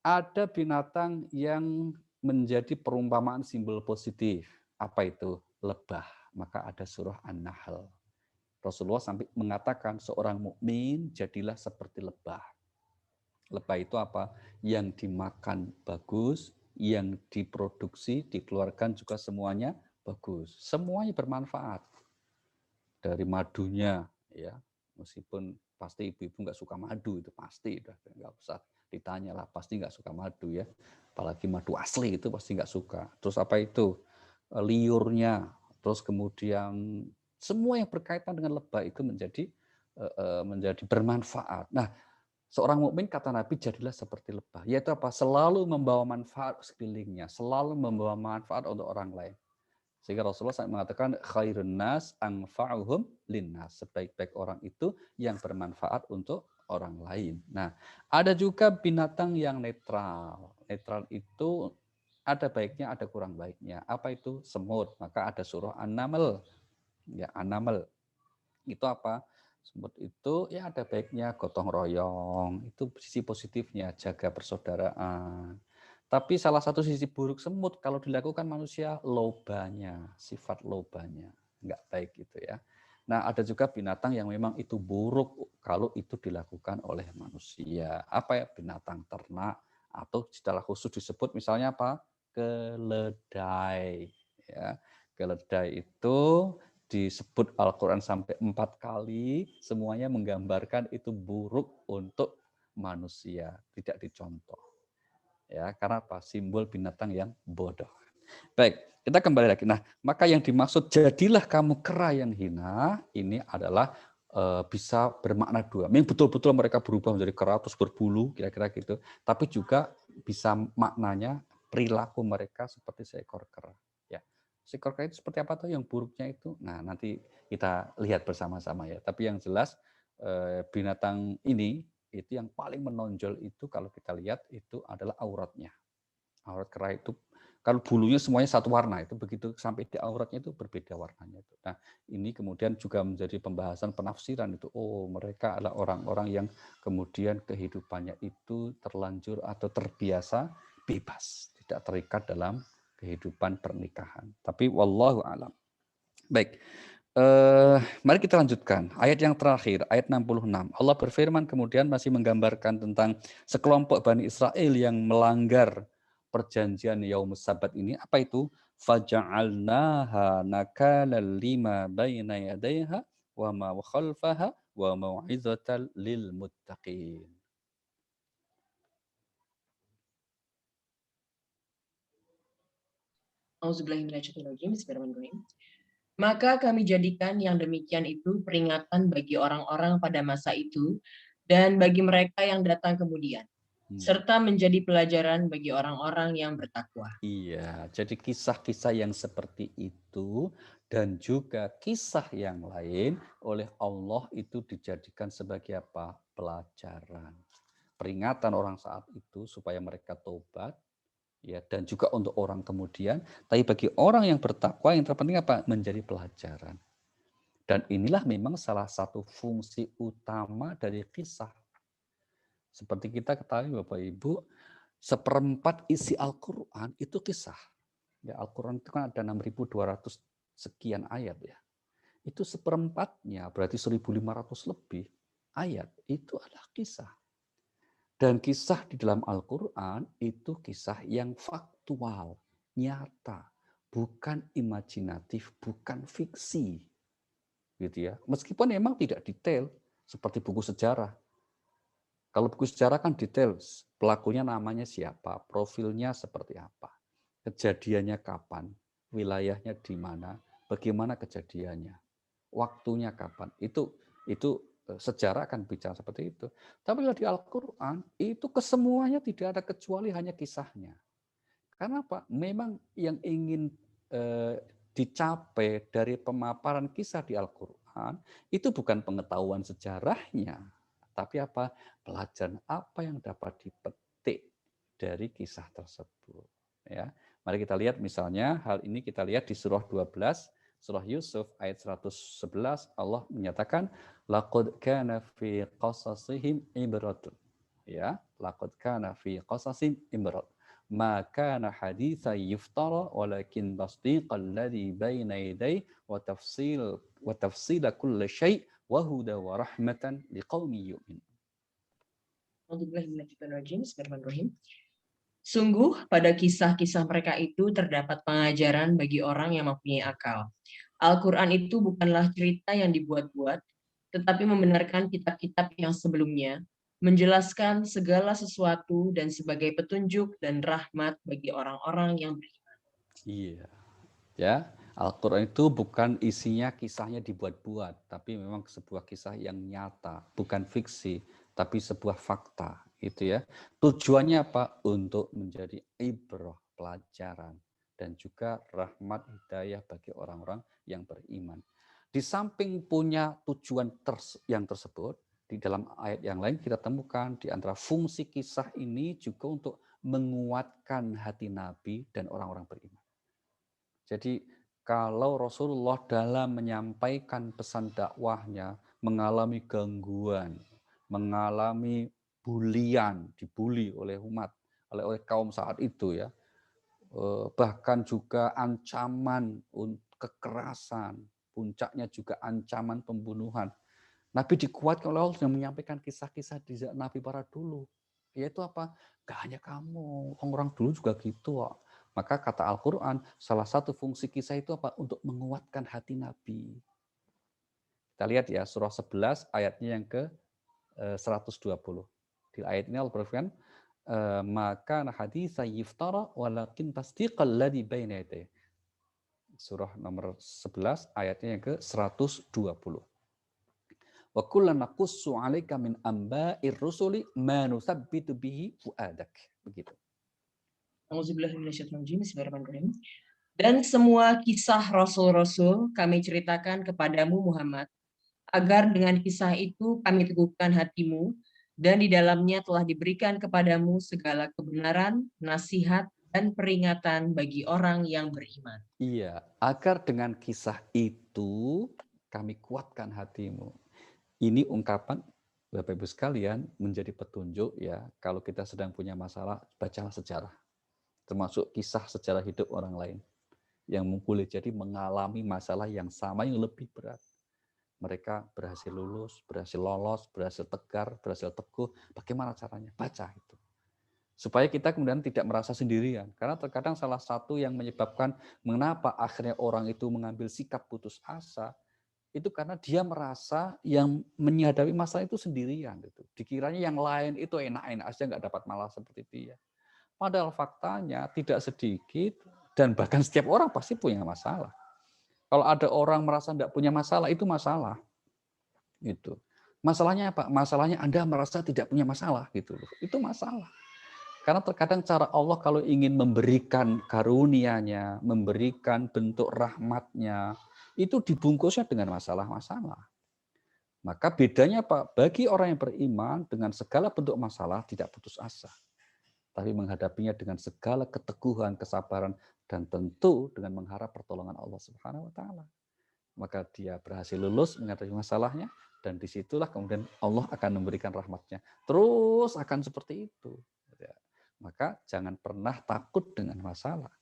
Ada binatang yang menjadi perumpamaan simbol positif. Apa itu? Lebah. Maka ada surah An-Nahl. Rasulullah sampai mengatakan seorang mukmin jadilah seperti lebah. Lebah itu apa? Yang dimakan bagus, yang diproduksi, dikeluarkan juga semuanya bagus. Semuanya bermanfaat. Dari madunya, ya, meskipun pasti ibu-ibu nggak suka madu, itu pasti, udah nggak usah ditanya lah, pasti nggak suka madu ya. Apalagi madu asli itu pasti nggak suka. Terus apa itu? Liurnya, terus kemudian semua yang berkaitan dengan lebah itu menjadi bermanfaat. Nah, seorang mukmin kata Nabi jadilah seperti lebah, yaitu apa? Selalu membawa manfaat sekelilingnya, selalu membawa manfaat untuk orang lain. Sehingga Rasulullah SAW mengatakan khairun nas anfa'uhum linnas. Sebaik-baik orang itu yang bermanfaat untuk orang lain. Nah, ada juga binatang yang netral. Netral itu ada baiknya, ada kurang baiknya. Apa itu? Semut. Maka ada surah An-Naml. Ya, An-Naml. Itu apa? Semut itu ya ada baiknya gotong royong, itu sisi positifnya, jaga persaudaraan. Tapi salah satu sisi buruk semut kalau dilakukan manusia, lobanya, sifat lobanya, nggak baik gitu ya. Nah, ada juga binatang yang memang itu buruk kalau itu dilakukan oleh manusia. Apa ya? Binatang ternak atau secara khusus disebut misalnya apa? Keledai. Ya, keledai itu disebut Al-Quran sampai 4 kali, semuanya menggambarkan itu buruk untuk manusia, tidak dicontoh. Ya, karena apa? Simbol binatang yang bodoh. Baik, kita kembali lagi. Nah, maka yang dimaksud jadilah kamu kera yang hina, ini adalah bisa bermakna dua. Yang betul-betul mereka berubah menjadi kera terus berbulu, kira-kira gitu. Tapi juga bisa maknanya perilaku mereka seperti seekor kera. Ya, seekor kera itu seperti apa tuh yang buruknya itu? Nah, nanti kita lihat bersama-sama ya. Tapi yang jelas binatang ini itu yang paling menonjol itu kalau kita lihat itu adalah auratnya. Aurat kera itu kalau bulunya semuanya satu warna, itu begitu sampai di auratnya itu berbeda warnanya. Nah, ini kemudian juga menjadi pembahasan penafsiran itu. Oh, mereka adalah orang-orang yang kemudian kehidupannya itu terlanjur atau terbiasa bebas, tidak terikat dalam kehidupan pernikahan. Tapi wallahu alam. Baik. Mari kita lanjutkan. Ayat yang terakhir, ayat 66. Allah berfirman kemudian masih menggambarkan tentang sekelompok Bani Israel yang melanggar perjanjian Yaumus Sabat ini. Apa itu? Faja'alnaha nakalal lima baina yadayha wa ma khalfaha wa mau'izatal lil muttaqin. Auzubillahiminasyaitonirrajim. Bismillahirrahmanirrahim. Maka kami jadikan yang demikian itu peringatan bagi orang-orang pada masa itu dan bagi mereka yang datang kemudian, serta menjadi pelajaran bagi orang-orang yang bertakwa. Iya, jadi kisah-kisah yang seperti itu dan juga kisah yang lain oleh Allah itu dijadikan sebagai apa? Pelajaran. Peringatan orang saat itu supaya mereka tobat, ya, dan juga untuk orang kemudian. Tapi bagi orang yang bertakwa yang terpenting apa? Menjadi pelajaran. Dan inilah memang salah satu fungsi utama dari kisah. Seperti kita ketahui Bapak Ibu, seperempat isi Al-Quran itu kisah. Ya, Al-Quran itu kan ada 6.200 sekian ayat ya. Itu seperempatnya, berarti 1.500 lebih ayat, itu adalah kisah. Dan kisah di dalam Al-Quran itu kisah yang faktual, nyata, bukan imajinatif, bukan fiksi. Gitu ya. Meskipun memang tidak detail, seperti buku sejarah. Kalau buku sejarah kan detail, pelakunya namanya siapa, profilnya seperti apa, kejadiannya kapan, wilayahnya di mana, bagaimana kejadiannya, waktunya kapan. Itu sejarah akan bicara seperti itu. Tapi kalau di Al-Quran, itu kesemuanya tidak ada kecuali hanya kisahnya. Karena apa? Memang yang ingin dicapai dari pemaparan kisah di Al-Quran, itu bukan pengetahuan sejarahnya, tapi apa? Pelajaran apa yang dapat dipetik dari kisah tersebut. Ya. Mari kita lihat misalnya hal ini kita lihat di surah 12, surah Yusuf ayat 111 Allah menyatakan laqad kana fi qasasihim ibratun. Ya, laqad kana fi qasasihim ibrat. Ma kana haditsan yuftara walakin tasdiqal ladzi baina yadayhi wa tafsila kulli syai' wa huda wa rahmatan liqaumin yu'minun. Bismillahirrahmanirrahim. Sungguh pada kisah-kisah mereka itu terdapat pengajaran bagi orang yang mempunyai akal. Al-Quran itu bukanlah cerita yang dibuat-buat, tetapi membenarkan kitab-kitab yang sebelumnya, menjelaskan segala sesuatu dan sebagai petunjuk dan rahmat bagi orang-orang yang beriman. Iya. Ya, Al-Quran itu bukan isinya kisahnya dibuat-buat, tapi memang sebuah kisah yang nyata, bukan fiksi, tapi sebuah fakta, gitu ya. Tujuannya apa? Untuk menjadi ibrah, pelajaran, dan juga rahmat hidayah bagi orang-orang yang beriman. Di samping punya tujuan yang tersebut, di dalam ayat yang lain kita temukan di antara fungsi kisah ini juga untuk menguatkan hati Nabi dan orang-orang beriman. Jadi kalau Rasulullah dalam menyampaikan pesan dakwahnya mengalami gangguan, mengalami bulian, dibully oleh umat, oleh kaum saat itu ya, bahkan juga ancaman kekerasan, puncaknya juga ancaman pembunuhan. Nabi dikuatkan oleh Allah yang menyampaikan kisah-kisah di Nabi para dulu. Yaitu apa? Gak hanya kamu, orang-orang dulu juga gitu kok. Maka kata Al-Quran, salah satu fungsi kisah itu apa? Untuk menguatkan hati Nabi. Kita lihat ya, surah 11 ayatnya yang ke 120. Di ayat ini Allah berfirman, maka haditsa yiftara walakin tasdiqal ladzi baina yadayhi. Surah nomor 11 ayatnya yang ke 120. Wa kullan naqussu 'alaika min amba'ir rusuli ma nusabbitu bihi fuadak. Begitu. Bismillahirrahmanirrahim. Dan semua kisah Rasul-Rasul kami ceritakan kepadamu Muhammad, agar dengan kisah itu kami teguhkan hatimu, dan di dalamnya telah diberikan kepadamu segala kebenaran, nasihat, dan peringatan bagi orang yang beriman. Iya, agar dengan kisah itu kami kuatkan hatimu. Ini ungkapan Bapak Ibu sekalian menjadi petunjuk ya, kalau kita sedang punya masalah, bacalah sejarah. Termasuk kisah sejarah hidup orang lain yang boleh jadi mengalami masalah yang sama yang lebih berat. Mereka berhasil lulus, berhasil lolos, berhasil tegar, berhasil teguh. Bagaimana caranya? Baca itu. Supaya kita kemudian tidak merasa sendirian. Karena terkadang salah satu yang menyebabkan mengapa akhirnya orang itu mengambil sikap putus asa, itu karena dia merasa yang menghadapi masalah itu sendirian. Gitu. Dikiranya yang lain itu enak-enak aja, nggak dapat masalah seperti dia. Padahal faktanya tidak sedikit, dan bahkan setiap orang pasti punya masalah. Kalau ada orang merasa tidak punya masalah, itu masalah. Gitu. Masalahnya apa? Masalahnya Anda merasa tidak punya masalah. Gitu. Itu masalah. Karena terkadang cara Allah kalau ingin memberikan karunia-Nya, memberikan bentuk rahmat-Nya, itu dibungkusnya dengan masalah-masalah. Maka bedanya apa? Bagi orang yang beriman dengan segala bentuk masalah tidak putus asa. Tapi menghadapinya dengan segala keteguhan, kesabaran, dan tentu dengan mengharap pertolongan Allah Subhanahu wa taala. Maka dia berhasil lulus menghadapi masalahnya, dan disitulah kemudian Allah akan memberikan rahmatnya. Terus akan seperti itu. Maka jangan pernah takut dengan masalah.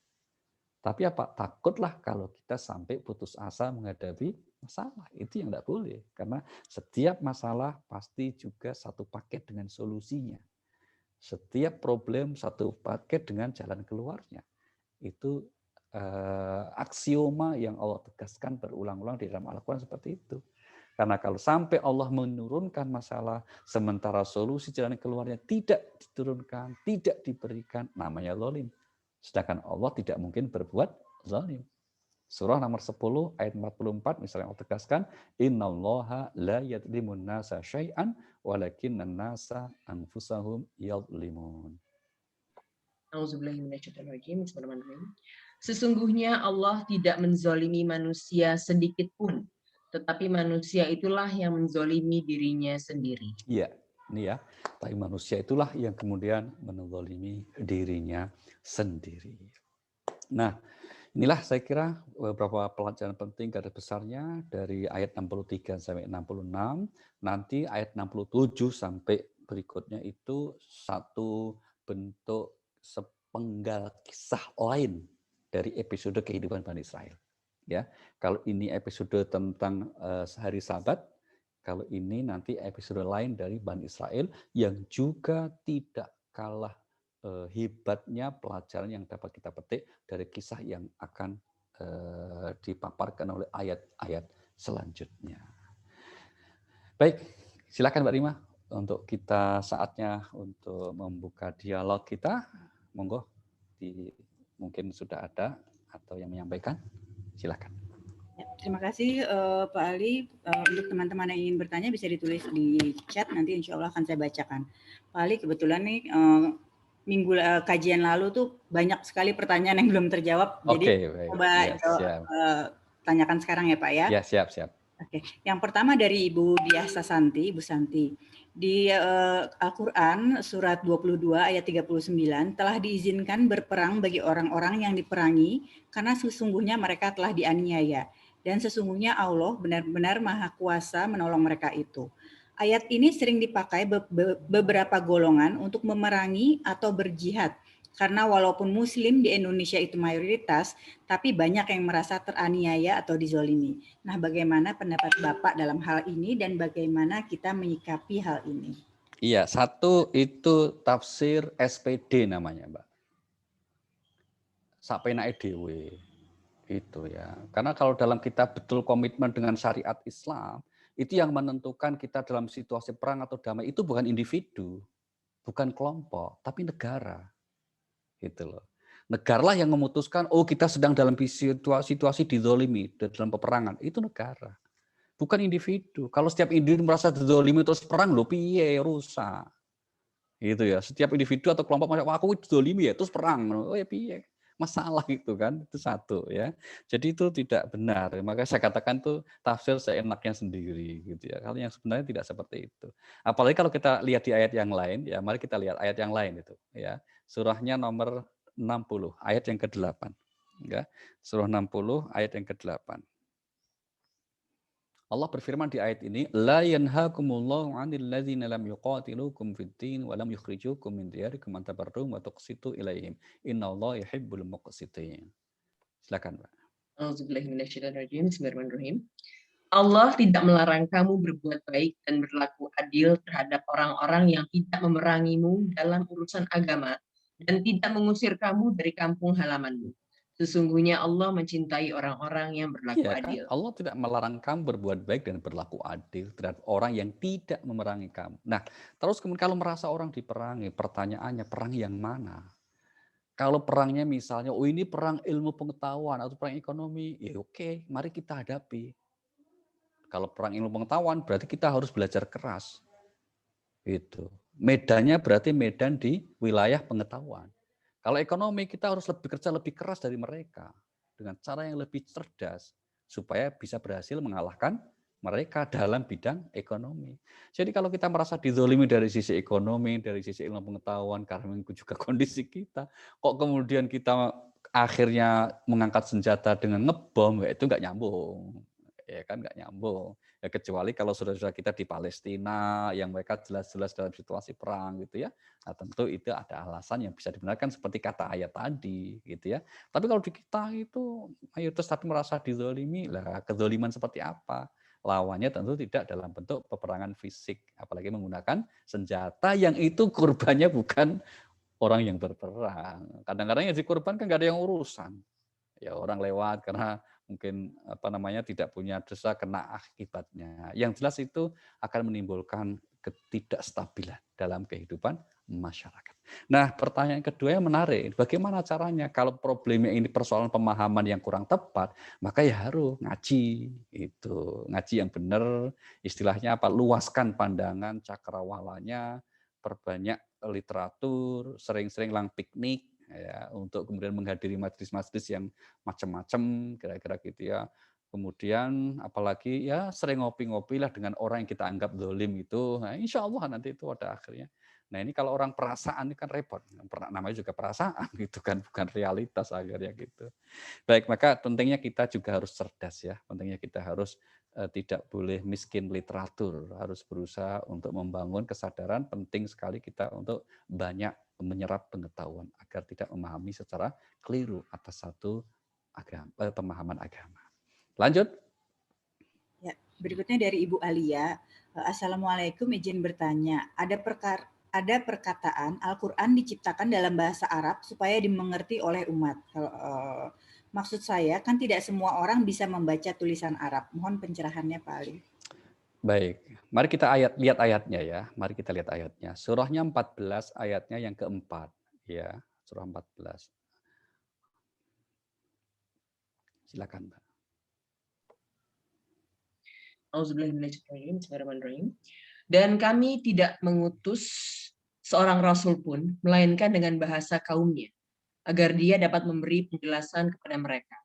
Tapi apa? Takutlah kalau kita sampai putus asa menghadapi masalah. Itu yang tidak boleh. Karena setiap masalah pasti juga satu paket dengan solusinya. Setiap problem satu paket dengan jalan keluarnya. Itu aksioma yang Allah tegaskan berulang-ulang di dalam Al-Quran seperti itu. Karena kalau sampai Allah menurunkan masalah, sementara solusi jalan keluarnya tidak diturunkan, tidak diberikan, namanya zalim. Sedangkan Allah tidak mungkin berbuat zalim. Surah nomor 10 ayat 44 misalnya Allah tegaskan, innallaha la yadlimun nasa syai'an walakinnan nasa anfusahum yadlimun. Sesungguhnya Allah tidak menzolimi manusia sedikit pun, tetapi manusia itulah yang menzolimi dirinya sendiri. Iya, Ini ya, tapi manusia itulah yang kemudian menzalimi dirinya sendiri. Nah, inilah saya kira beberapa pelajaran penting garis besarnya dari ayat 63 sampai 66. Nanti ayat 67 sampai berikutnya itu satu bentuk sepenggal kisah lain dari episode kehidupan Bani Israel. Ya, kalau ini episode tentang sehari Sabat, kalau ini nanti episode lain dari Bani Israel yang juga tidak kalah hebatnya pelajaran yang dapat kita petik dari kisah yang akan dipaparkan oleh ayat-ayat selanjutnya. Baik, silakan Mbak Rima untuk kita saatnya untuk membuka dialog kita. Monggo, mungkin sudah ada atau yang menyampaikan, silakan. Ya, terima kasih Pak Ali. Untuk teman-teman yang ingin bertanya bisa ditulis di chat, nanti insya Allah akan saya bacakan. Pak Ali, kebetulan nih kajian lalu tuh banyak sekali pertanyaan yang belum terjawab. Jadi baik. coba tanyakan sekarang ya Pak ya. Ya, siap. Oke, yang pertama dari Ibu Diah Sasanti, Ibu Santi. Di Al-Quran surat 22 ayat 39 telah diizinkan berperang bagi orang-orang yang diperangi karena sesungguhnya mereka telah dianiaya. Dan sesungguhnya Allah benar-benar maha kuasa menolong mereka itu. Ayat ini sering dipakai beberapa golongan untuk memerangi atau berjihad. Karena walaupun Muslim di Indonesia itu mayoritas, tapi banyak yang merasa teraniaya atau dizolimi. Nah, bagaimana pendapat Bapak dalam hal ini dan bagaimana kita menyikapi hal ini? Iya, satu itu tafsir SPD namanya, Mbak. Sapenake dhewe. Gitu ya. Karena kalau dalam kita betul komitmen dengan syariat Islam, itu yang menentukan kita dalam situasi perang atau damai itu bukan individu, bukan kelompok, tapi negara. Gitu loh. Negaralah yang memutuskan, oh kita sedang dalam situasi dizolimi dalam peperangan. Itu negara, bukan individu. Kalau setiap individu merasa dizolimi terus perang, loh piye rusak. Gitu ya. Setiap individu atau kelompok merasa, wah aku dizolimi ya terus perang. Oh ya piye. Masalah itu kan, itu satu ya. Jadi itu tidak benar. Makanya saya katakan tuh tafsir seenaknya sendiri gitu ya. Kalau yang sebenarnya tidak seperti itu. Apalagi kalau kita lihat di ayat yang lain ya, mari kita lihat ayat yang lain itu ya. Surahnya nomor 60 ayat yang ke-8 ya. Surah 60 ayat yang ke-8. Allah berfirman di ayat ini, la yanhaakumullahu 'anil ladzina lam yuqatilukum fid din wa lam yukhrijukum min diyarikum an tabarrum wa tuqsitu ilaihim. Innallaha yuhibbul muqsitin. Silakan, Pak. Bismillahirrahmanirrahim. Allah tidak melarang kamu berbuat baik dan berlaku adil terhadap orang-orang yang tidak memerangimu dalam urusan agama dan tidak mengusir kamu dari kampung halamanmu. Sesungguhnya Allah mencintai orang-orang yang berlaku Iya kan? adil. Allah tidak melarang kamu berbuat baik dan berlaku adil terhadap orang yang tidak memerangi kamu. Nah, terus kemudian kalau merasa orang diperangi, pertanyaannya perang yang mana? Kalau perangnya misalnya, oh ini perang ilmu pengetahuan atau perang ekonomi, ya oke, mari kita hadapi. Kalau perang ilmu pengetahuan berarti kita harus belajar keras. Itu. Medannya berarti medan di wilayah pengetahuan. Kalau ekonomi kita harus bekerja lebih keras dari mereka dengan cara yang lebih cerdas supaya bisa berhasil mengalahkan mereka dalam bidang ekonomi. Jadi kalau kita merasa dizolimi dari sisi ekonomi, dari sisi ilmu pengetahuan, karena juga kondisi kita, kok kemudian kita akhirnya mengangkat senjata dengan ngebom, ya itu nggak nyambung. Ya kan nggak nyambung. Ya, kecuali kalau saudara-saudara kita di Palestina yang mereka jelas-jelas dalam situasi perang gitu ya. Nah, tentu itu ada alasan yang bisa dibenarkan seperti kata ayat tadi gitu ya. Tapi kalau di kita itu mayoritas tapi merasa dizolimi, lah kezoliman seperti apa? Lawannya tentu tidak dalam bentuk peperangan fisik, apalagi menggunakan senjata yang itu korbannya bukan orang yang berperang. Kadang-kadang yang dikorban kan nggak ada yang urusan. Ya orang lewat karena mungkin tidak punya dosa kena akibatnya. Yang jelas itu akan menimbulkan ketidakstabilan dalam kehidupan masyarakat. Nah, pertanyaan kedua yang menarik, bagaimana caranya kalau problemnya ini persoalan pemahaman yang kurang tepat, maka ya harus ngaji itu, ngaji yang benar, istilahnya apa? Luaskan pandangan, cakrawalanya, perbanyak literatur, sering-sering piknik ya, untuk kemudian menghadiri majelis-majelis yang macam-macam kira-kira gitu ya. Kemudian apalagi ya sering ngopi-ngopi lah dengan orang yang kita anggap dolim itu. Nah, insya Allah nanti itu ada akhirnya. Nah ini kalau orang perasaan ini kan repot. Namanya juga perasaan gitu kan, bukan realitas akhirnya gitu. Baik, maka pentingnya kita juga harus cerdas ya. Pentingnya kita harus tidak boleh miskin literatur. Harus berusaha untuk membangun kesadaran. Penting sekali kita untuk banyak menyerap pengetahuan agar tidak memahami secara keliru atas satu pemahaman agama. Lanjut. Ya, berikutnya dari Ibu Alia. Assalamualaikum, izin bertanya. Ada perkataan Al-Quran diciptakan dalam bahasa Arab supaya dimengerti oleh umat. Maksud saya kan tidak semua orang bisa membaca tulisan Arab. Mohon pencerahannya Pak Ali. Baik, mari kita lihat ayatnya ya. Mari kita lihat ayatnya. Surahnya 14, ayatnya yang keempat. Ya, surah 14. Silakan, Mbak. Dan kami tidak mengutus seorang rasul pun, melainkan dengan bahasa kaumnya, agar dia dapat memberi penjelasan kepada mereka.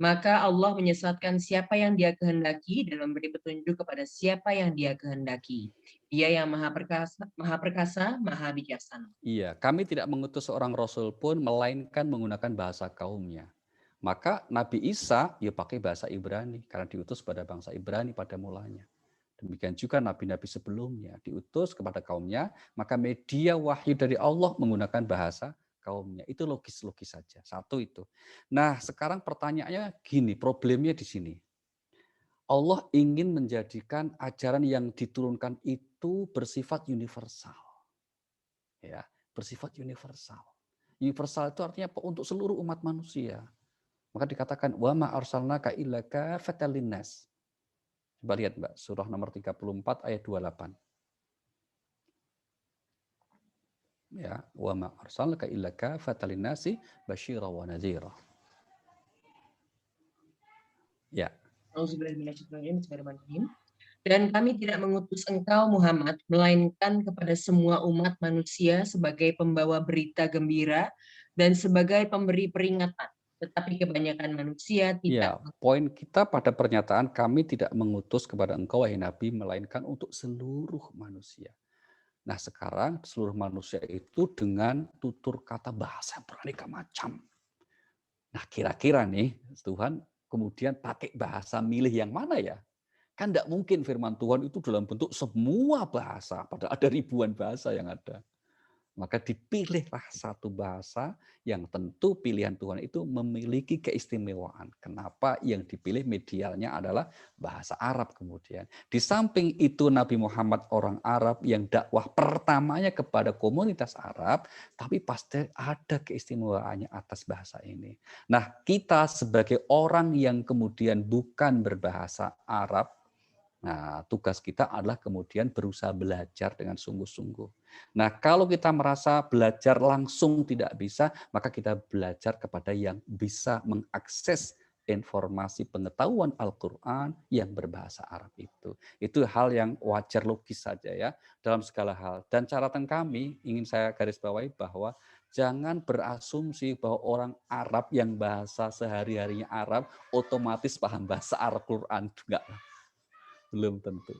Maka Allah menyesatkan siapa yang dia kehendaki dan memberi petunjuk kepada siapa yang dia kehendaki. Dia yang maha perkasa, maha bijaksana. Iya, kami tidak mengutus seorang rasul pun, melainkan menggunakan bahasa kaumnya. Maka Nabi Isa ya pakai bahasa Ibrani, karena diutus pada bangsa Ibrani pada mulanya. Demikian juga nabi-nabi sebelumnya diutus kepada kaumnya, maka media wahyu dari Allah menggunakan bahasa kaumnya. Itu logis-logis saja. Satu itu. Nah, sekarang pertanyaannya gini, problemnya di sini. Allah ingin menjadikan ajaran yang diturunkan itu bersifat universal. Ya, bersifat universal. Universal itu artinya apa? Untuk seluruh umat manusia. Maka dikatakan wa ma arsalnaka illa kafatan linnas. Coba lihat Mbak, surah nomor 34 ayat 28. Ya, wa ma arsalnaka illa kafatan linnasi basyira wa nadhira. Ya. Dan kami tidak mengutus engkau Muhammad, melainkan kepada semua umat manusia sebagai pembawa berita gembira dan sebagai pemberi peringatan. Tetapi kebanyakan manusia tidak. Ya, poin kita pada pernyataan kami tidak mengutus kepada engkau, wahai Nabi, melainkan untuk seluruh manusia. Nah sekarang seluruh manusia itu dengan tutur kata bahasa yang beraneka macam. Nah kira-kira nih Tuhan kemudian pakai bahasa milih yang mana ya? Kan tidak mungkin firman Tuhan itu dalam bentuk semua bahasa, padahal ada ribuan bahasa yang ada. Maka dipilihlah satu bahasa yang tentu pilihan Tuhan itu memiliki keistimewaan. Kenapa yang dipilih medialnya adalah bahasa Arab kemudian. Di samping itu Nabi Muhammad orang Arab yang dakwah pertamanya kepada komunitas Arab, tapi pasti ada keistimewaannya atas bahasa ini. Nah kita sebagai orang yang kemudian bukan berbahasa Arab, nah, tugas kita adalah kemudian berusaha belajar dengan sungguh-sungguh. Nah, kalau kita merasa belajar langsung tidak bisa, maka kita belajar kepada yang bisa mengakses informasi pengetahuan Al-Quran yang berbahasa Arab itu. Itu hal yang wajar logis saja ya, dalam segala hal. Dan catatan kami, ingin saya garis bawahi bahwa jangan berasumsi bahwa orang Arab yang bahasa sehari-harinya Arab, otomatis paham bahasa Al-Quran. Enggak. Belum tentu.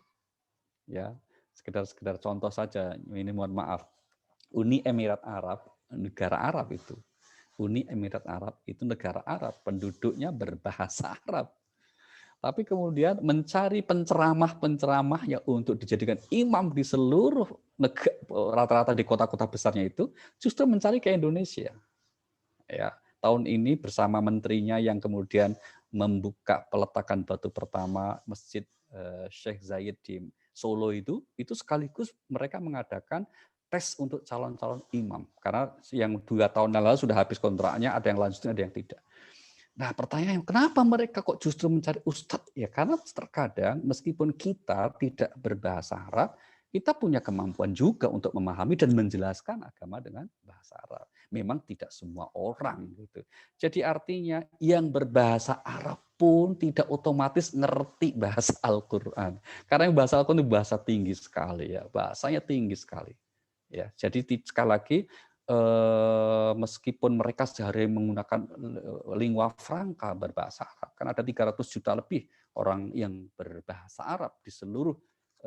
Ya, sekedar contoh saja. Ini mohon maaf. Uni Emirat Arab, negara Arab itu. Uni Emirat Arab itu negara Arab, penduduknya berbahasa Arab. Tapi kemudian mencari penceramah-penceramah yang untuk dijadikan imam di seluruh negara, rata-rata di kota-kota besarnya itu, justru mencari ke Indonesia. Ya, tahun ini bersama menterinya yang kemudian membuka peletakan batu pertama Masjid Syekh Zayed di Solo itu sekaligus mereka mengadakan tes untuk calon-calon imam. Karena yang 2 tahun lalu sudah habis kontraknya, ada yang lanjutin, ada yang tidak. Nah pertanyaannya, kenapa mereka kok justru mencari ustadz? Ya karena terkadang meskipun kita tidak berbahasa Arab, kita punya kemampuan juga untuk memahami dan menjelaskan agama dengan bahasa Arab. Memang tidak semua orang gitu. Jadi artinya yang berbahasa Arab pun tidak otomatis ngerti bahasa Al-Quran. Karena yang bahasa Al-Quran itu bahasa tinggi sekali ya, bahasanya tinggi sekali. Ya, jadi sekali lagi meskipun mereka sehari menggunakan lingua franca berbahasa Arab, kan ada 300 juta lebih orang yang berbahasa Arab di seluruh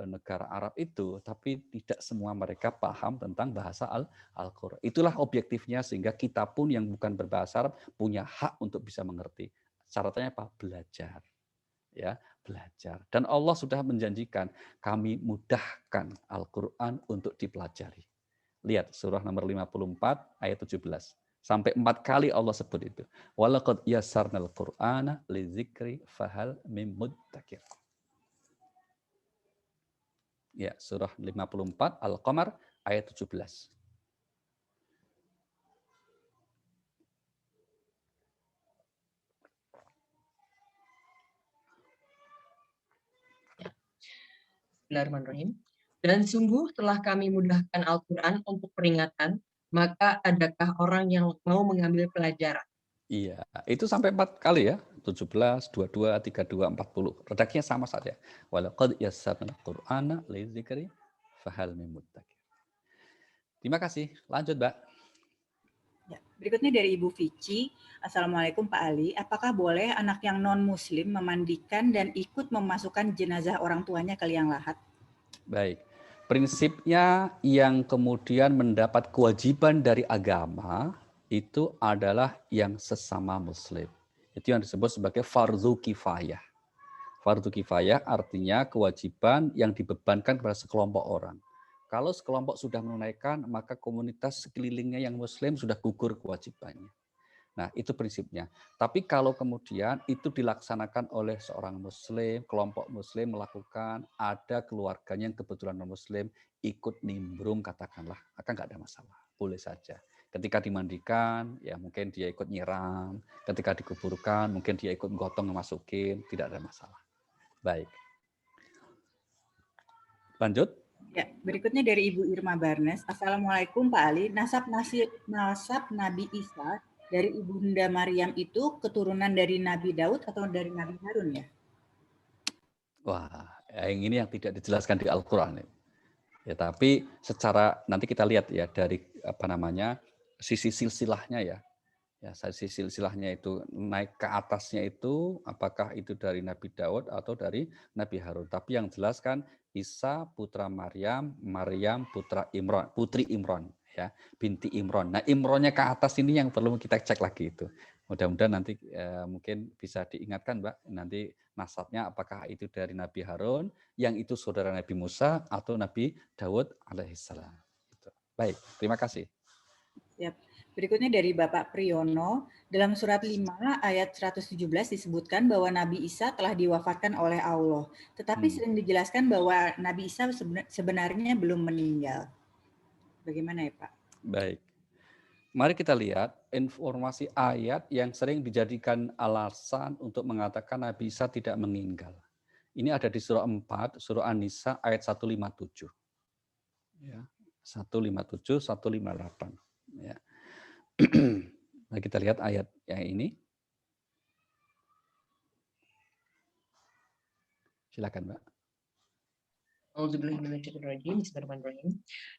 negara Arab itu, tapi tidak semua mereka paham tentang bahasa Al-Quran. Itulah objektifnya, sehingga kita pun yang bukan berbahasa Arab punya hak untuk bisa mengerti. Syaratnya apa? Belajar. Ya, belajar. Dan Allah sudah menjanjikan, kami mudahkan Al-Quran untuk dipelajari. Lihat surah nomor 54 ayat 17. Sampai 4 kali Allah sebut itu. Walaqad yassarnal Qur'ana lidzikri fahal mim muddakir. Ya, surah 54 Al-Qamar ayat 17. Bismillahirrahmanirrahim. Dan sungguh telah kami mudahkan Al-Quran untuk peringatan, maka adakah orang yang mau mengambil pelajaran? Iya, itu sampai 4 kali ya. 17, 22, 32, 40. Redaksinya sama saja. Walaqad yassarnal Qur'ana lidzikri fahal mim muddakir. Terima kasih. Lanjut, Mbak. Ya, berikutnya dari Ibu Vici. Assalamualaikum Pak Ali. Apakah boleh anak yang non-muslim memandikan dan ikut memasukkan jenazah orang tuanya ke liang lahat? Baik. Prinsipnya yang kemudian mendapat kewajiban dari agama itu adalah yang sesama muslim. Itu yang disebut sebagai fardhu kifayah. Fardhu kifayah artinya kewajiban yang dibebankan kepada sekelompok orang. Kalau sekelompok sudah menunaikan, maka komunitas sekelilingnya yang muslim sudah gugur kewajibannya. Nah, itu prinsipnya. Tapi kalau kemudian itu dilaksanakan oleh seorang muslim, kelompok muslim melakukan, ada keluarganya yang kebetulan non-muslim, ikut nimbrung katakanlah, maka nggak ada masalah. Boleh saja. Ketika dimandikan, ya mungkin dia ikut nyiram. Ketika dikuburkan, mungkin dia ikut gotong masukin, tidak ada masalah. Baik. Lanjut. Ya, berikutnya dari Ibu Irma Barnes. Assalamualaikum Pak Ali. Nasab Nabi Isa dari Ibunda Maryam itu keturunan dari Nabi Daud atau dari Nabi Harun ya? Wah, yang ini yang tidak dijelaskan di Al-Quran. Ya, tapi secara nanti kita lihat ya dari sisi silsilahnya ya. Ya, sisi silsilahnya itu naik ke atasnya itu apakah itu dari Nabi Daud atau dari Nabi Harun. Tapi yang jelas kan Isa putra Maryam, Maryam putra Imran, putri Imran ya, binti Imran. Nah, Imronnya ke atas ini yang perlu kita cek lagi itu. Mudah-mudahan nanti mungkin bisa diingatkan, Mbak, nanti nasabnya apakah itu dari Nabi Harun, yang itu saudara Nabi Musa atau Nabi Daud alaihissalam. Baik, terima kasih. Siap. Berikutnya dari Bapak Priyono, dalam surat 5 ayat 117 disebutkan bahwa Nabi Isa telah diwafatkan oleh Allah. Tetapi sering dijelaskan bahwa Nabi Isa sebenarnya belum meninggal. Bagaimana ya Pak? Baik. Mari kita lihat informasi ayat yang sering dijadikan alasan untuk mengatakan Nabi Isa tidak meninggal. Ini ada di surah 4, surah An-Nisa ayat 157. Ya, 157, 158. Ya. Nah, kita lihat ayat yang ini. Silakan, Mbak.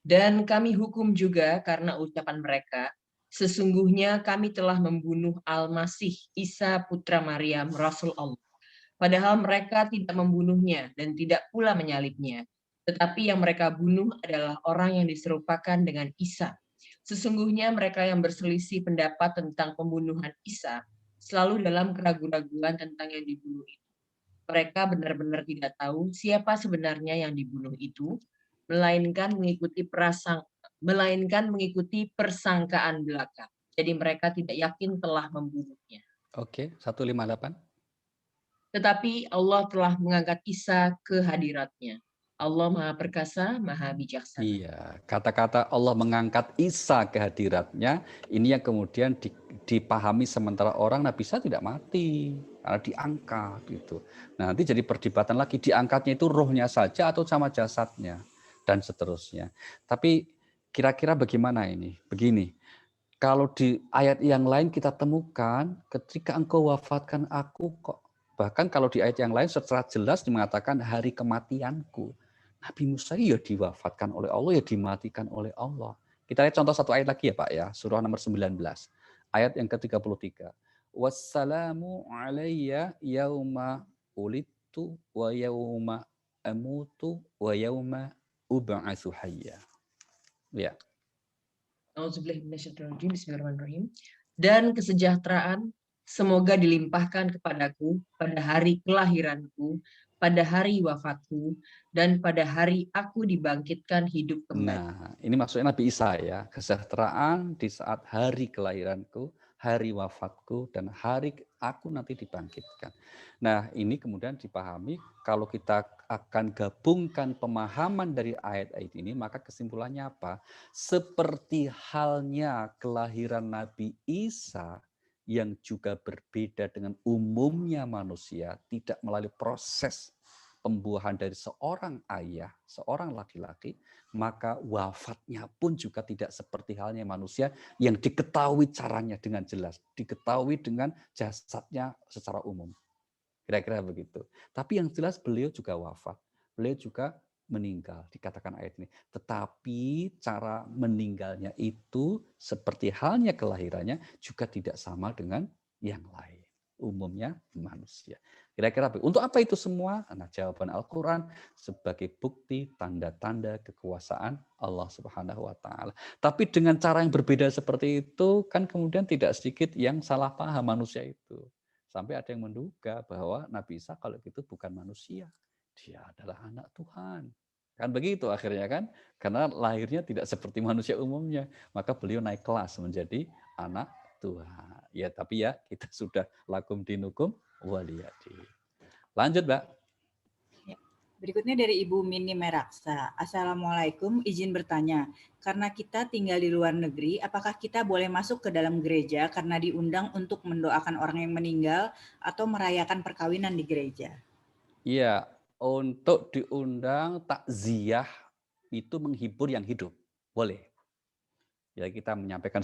Dan kami hukum juga karena ucapan mereka, sesungguhnya kami telah membunuh Al-Masih Isa putra Maryam Rasul Allah. Padahal mereka tidak membunuhnya dan tidak pula menyalibnya. Tetapi yang mereka bunuh adalah orang yang diserupakan dengan Isa. Sesungguhnya mereka yang berselisih pendapat tentang pembunuhan Isa selalu dalam keraguan-raguan tentang yang dibunuh itu. Mereka benar-benar tidak tahu siapa sebenarnya yang dibunuh itu, melainkan mengikuti persangkaan belaka. Jadi mereka tidak yakin telah membunuhnya. Oke, 158. Tetapi Allah telah mengangkat Isa ke hadiratnya. Allah Maha Perkasa, Maha Bijaksana. Iya, kata-kata Allah mengangkat Isa ke hadiratnya, ini yang kemudian dipahami sementara orang Nabi Isa tidak mati, karena diangkat gitu. Nah, nanti jadi perdebatan lagi, diangkatnya itu rohnya saja atau sama jasadnya, dan seterusnya. Tapi kira-kira bagaimana ini? Begini, kalau di ayat yang lain kita temukan, ketika engkau wafatkan aku kok. Bahkan kalau di ayat yang lain secara jelas mengatakan hari kematianku. Nabi Musa ya diwafatkan oleh Allah, ya dimatikan oleh Allah. Kita lihat contoh satu ayat lagi ya Pak ya, surah nomor 19, ayat yang ke-33. Wassalamu alayya yauma ulidtu wa yauma amutu wa yauma ub'atsu hayya. Ya. Bismillahirrahmanirrahim. Dan kesejahteraan semoga dilimpahkan kepadaku pada hari kelahiranku, pada hari wafatku, dan pada hari aku dibangkitkan hidup kembali. Nah, ini maksudnya Nabi Isa ya, kesejahteraan di saat hari kelahiranku, hari wafatku, dan hari aku nanti dibangkitkan. Nah, ini kemudian dipahami kalau kita akan gabungkan pemahaman dari ayat-ayat ini, maka kesimpulannya apa? Seperti halnya kelahiran Nabi Isa yang juga berbeda dengan umumnya manusia, tidak melalui proses pembuahan dari seorang ayah, seorang laki-laki, maka wafatnya pun juga tidak seperti halnya manusia yang diketahui caranya dengan jelas, diketahui dengan jasadnya secara umum. Kira-kira begitu. Tapi yang jelas beliau juga wafat, beliau juga meninggal, dikatakan ayat ini. Tetapi cara meninggalnya itu seperti halnya kelahirannya juga tidak sama dengan yang lain. Umumnya manusia. Kira-kira untuk apa itu semua? Nah, jawaban Al-Quran sebagai bukti tanda-tanda kekuasaan Allah Subhanahu wa Ta'ala. Tapi dengan cara yang berbeda seperti itu, kan kemudian tidak sedikit yang salah paham manusia itu. Sampai ada yang menduga bahwa Nabi Isa kalau gitu bukan manusia, dia adalah anak Tuhan. Kan begitu akhirnya kan? Karena lahirnya tidak seperti manusia umumnya, maka beliau naik kelas menjadi anak Tuhan. Ya, tapi ya kita sudah lakum dinukum waliyadi. Lanjut, Mbak. Ya. Berikutnya dari Ibu Mini Meraksa. Assalamualaikum, izin bertanya. Karena kita tinggal di luar negeri, apakah kita boleh masuk ke dalam gereja karena diundang untuk mendoakan orang yang meninggal atau merayakan perkawinan di gereja? Iya, untuk diundang takziah itu menghibur yang hidup. Boleh. Ya, kita menyampaikan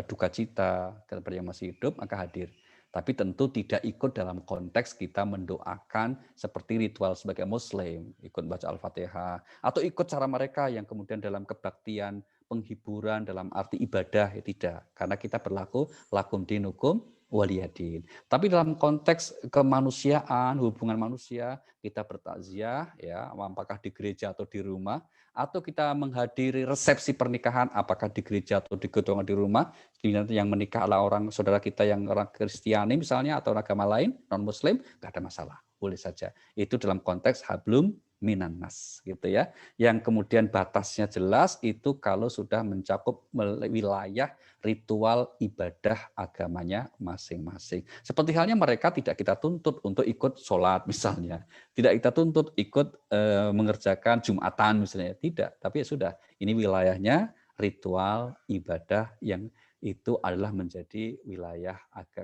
duka cita kepada yang masih hidup, maka hadir. Tapi tentu tidak ikut dalam konteks kita mendoakan seperti ritual sebagai Muslim, ikut baca Al-Fatihah, atau ikut cara mereka yang kemudian dalam kebaktian, penghiburan dalam arti ibadah, ya tidak. Karena kita berlaku lakum dinukum waliyadin. Tapi dalam konteks kemanusiaan, hubungan manusia, kita bertakziah, ya, apakah di gereja atau di rumah, atau kita menghadiri resepsi pernikahan, apakah di gereja atau di gedung di rumah, yang menikah adalah orang saudara kita yang orang Kristiani misalnya, atau agama lain, non-Muslim, nggak ada masalah, boleh saja. Itu dalam konteks hablum minannas, gitu ya. Yang kemudian batasnya jelas itu kalau sudah mencakup wilayah ritual ibadah agamanya masing-masing. Seperti halnya mereka tidak kita tuntut untuk ikut sholat misalnya, tidak kita tuntut ikut mengerjakan Jumatan misalnya, tidak. Tapi ya sudah, ini wilayahnya ritual ibadah yang itu adalah menjadi wilayah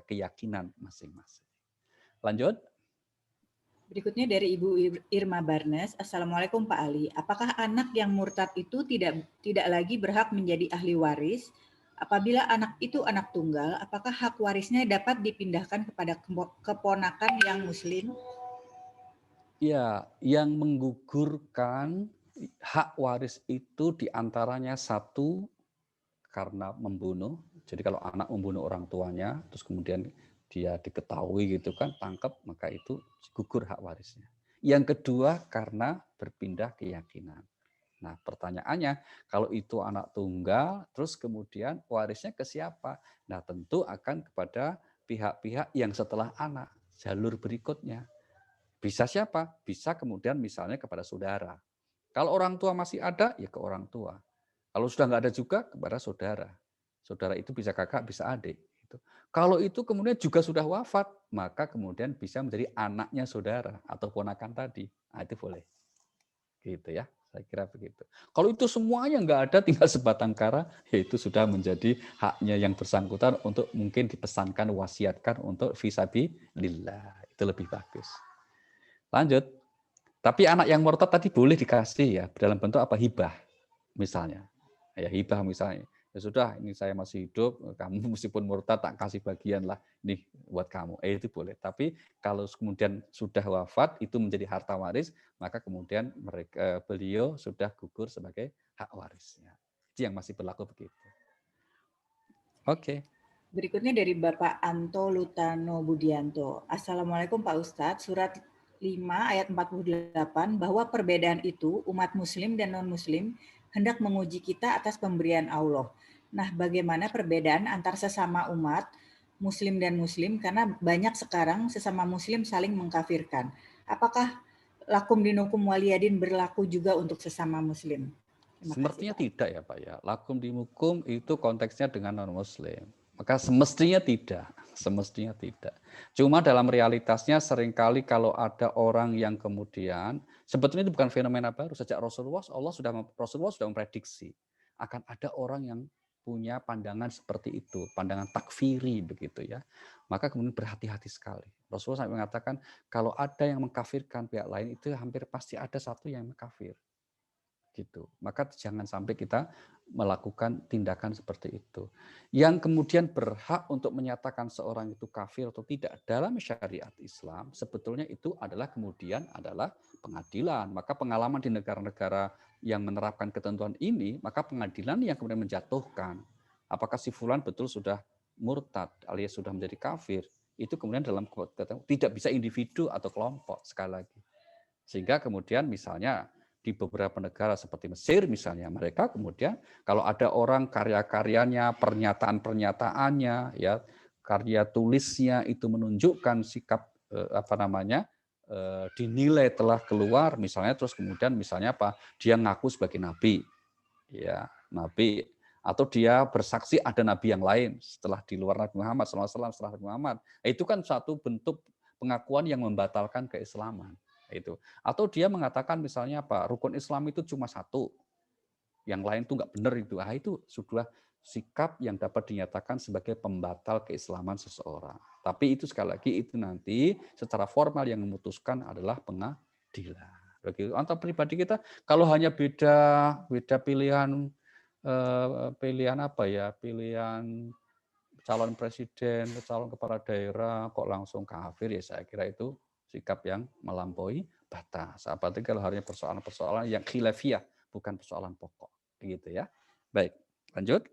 keyakinan masing-masing. Lanjut. Berikutnya dari Ibu Irma Barnes. Assalamualaikum Pak Ali. Apakah anak yang murtad itu tidak lagi berhak menjadi ahli waris? Apabila anak itu anak tunggal, apakah hak warisnya dapat dipindahkan kepada keponakan yang muslim? Ya, yang menggugurkan hak waris itu diantaranya satu karena membunuh. Jadi kalau anak membunuh orang tuanya, terus kemudian dia diketahui gitu kan, tangkap, maka itu gugur hak warisnya. Yang kedua karena berpindah keyakinan. Nah pertanyaannya, kalau itu anak tunggal, terus kemudian warisnya ke siapa? Nah tentu akan kepada pihak-pihak yang setelah anak, jalur berikutnya. Bisa siapa? Bisa kemudian misalnya kepada saudara. Kalau orang tua masih ada, ya ke orang tua. Kalau sudah nggak ada juga, kepada saudara. Saudara itu bisa kakak, bisa adik. Kalau itu kemudian juga sudah wafat, maka kemudian bisa menjadi anaknya saudara atau ponakan tadi. Nah, itu boleh. Gitu ya, saya kira begitu. Kalau itu semuanya nggak ada, tinggal sebatang kara, ya itu sudah menjadi haknya yang bersangkutan untuk mungkin dipesankan, wasiatkan untuk fisabilillah. Itu lebih bagus. Lanjut. Tapi anak yang murtad tadi boleh dikasih ya dalam bentuk apa, hibah misalnya. Ya hibah misalnya. Ya sudah, ini saya masih hidup, kamu meskipun murtad tak kasih bagian lah, ini buat kamu. Itu boleh. Tapi kalau kemudian sudah wafat itu menjadi harta waris, maka kemudian beliau sudah gugur sebagai hak warisnya. Itu yang masih berlaku begitu. Oke. Berikutnya dari Bapak Anto Lutano Budianto. Assalamualaikum Pak Ustadz, surat 5 ayat 48 bahwa perbedaan itu umat muslim dan non-muslim hendak menguji kita atas pemberian Allah. Nah, bagaimana perbedaan antar sesama umat muslim dan muslim, karena banyak sekarang sesama muslim saling mengkafirkan. Apakah lakum dinukum waliyadin berlaku juga untuk sesama muslim? Sepertinya tidak ya Pak ya. Lakum dinukum itu konteksnya dengan non-muslim. Maka semestinya tidak. Semestinya tidak. Cuma dalam realitasnya seringkali kalau ada orang yang kemudian, sebetulnya itu bukan fenomena baru. Sejak Rasulullah sudah memprediksi akan ada orang yang punya pandangan seperti itu, pandangan takfiri begitu ya. Maka kemudian berhati-hati sekali. Rasulullah sampai mengatakan kalau ada yang mengkafirkan pihak lain itu hampir pasti ada satu yang mengkafir. Gitu. Maka jangan sampai kita melakukan tindakan seperti itu. Yang kemudian berhak untuk menyatakan seorang itu kafir atau tidak dalam syariat Islam, sebetulnya itu adalah kemudian adalah pengadilan. Maka pengalaman di negara-negara yang menerapkan ketentuan ini, maka pengadilan yang kemudian menjatuhkan apakah si fulan betul sudah murtad alias sudah menjadi kafir, itu kemudian dalam tidak bisa individu atau kelompok sekali lagi. Sehingga kemudian misalnya di beberapa negara seperti Mesir misalnya, mereka kemudian kalau ada orang karya-karyanya, pernyataan-pernyataannya, ya karya tulisnya itu menunjukkan sikap dinilai telah keluar misalnya, terus kemudian misalnya apa, dia ngaku sebagai nabi, ya nabi, atau dia bersaksi ada nabi yang lain setelah di luar Nabi Muhammad SAW, setelah Nabi Muhammad, itu kan satu bentuk pengakuan yang membatalkan keislaman. Itu. Atau dia mengatakan misalnya apa, rukun Islam itu cuma satu, yang lain itu nggak benar itu. Itu sudah sikap yang dapat dinyatakan sebagai pembatal keislaman seseorang. Tapi itu sekali lagi itu nanti secara formal yang memutuskan adalah pengadilan. Begitu. Antar pribadi kita kalau hanya beda pilihan pilihan calon presiden, calon kepala daerah kok langsung kafir, ya saya kira itu sikap yang melampaui batas. Apalagi kalau hanya persoalan-persoalan yang khilafiyah, bukan persoalan pokok. Begitu ya. Baik, lanjut.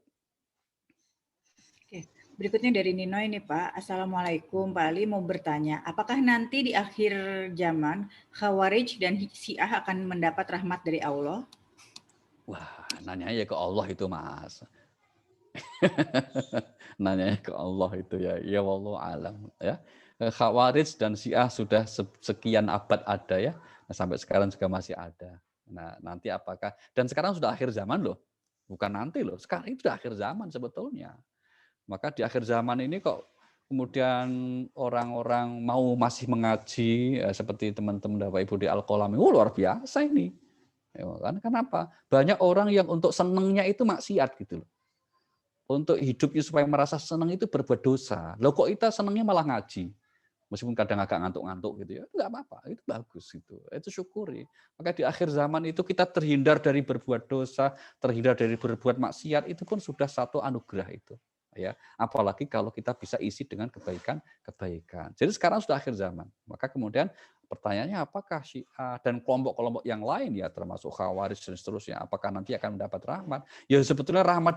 Oke, berikutnya dari Nino ini Pak. Assalamualaikum Pak Ali, mau bertanya, apakah nanti di akhir zaman Khawarij dan Syiah akan mendapat rahmat dari Allah? Wah, nanya ya ke Allah itu Mas. Nanya ke Allah itu ya. Ya wallahu alam ya. Khawarij dan Syiah sudah sekian abad ada ya. Nah, sampai sekarang juga masih ada. Nah, nanti apakah, dan sekarang sudah akhir zaman loh. Bukan nanti loh, sekarang itu sudah akhir zaman sebetulnya. Maka di akhir zaman ini kok kemudian orang-orang mau masih mengaji seperti teman-teman Bapak Ibu di Al-Qalami. Luar biasa ini. Ya, kan kenapa? Banyak orang yang untuk senengnya itu maksiat gitu loh. Untuk hidupnya supaya merasa senang itu berbuat dosa. Loh kok kita senangnya malah ngaji? Meskipun kadang agak ngantuk-ngantuk gitu ya, enggak apa-apa, itu bagus gitu. Itu syukuri. Maka di akhir zaman itu kita terhindar dari berbuat dosa, terhindar dari berbuat maksiat, itu pun sudah satu anugerah itu. Ya, apalagi kalau kita bisa isi dengan kebaikan. Jadi sekarang sudah akhir zaman. Maka kemudian pertanyaannya apakah Syiah dan kelompok-kelompok yang lain ya termasuk Khawarij dan seterusnya apakah nanti akan mendapat rahmat? Ya sebetulnya rahmat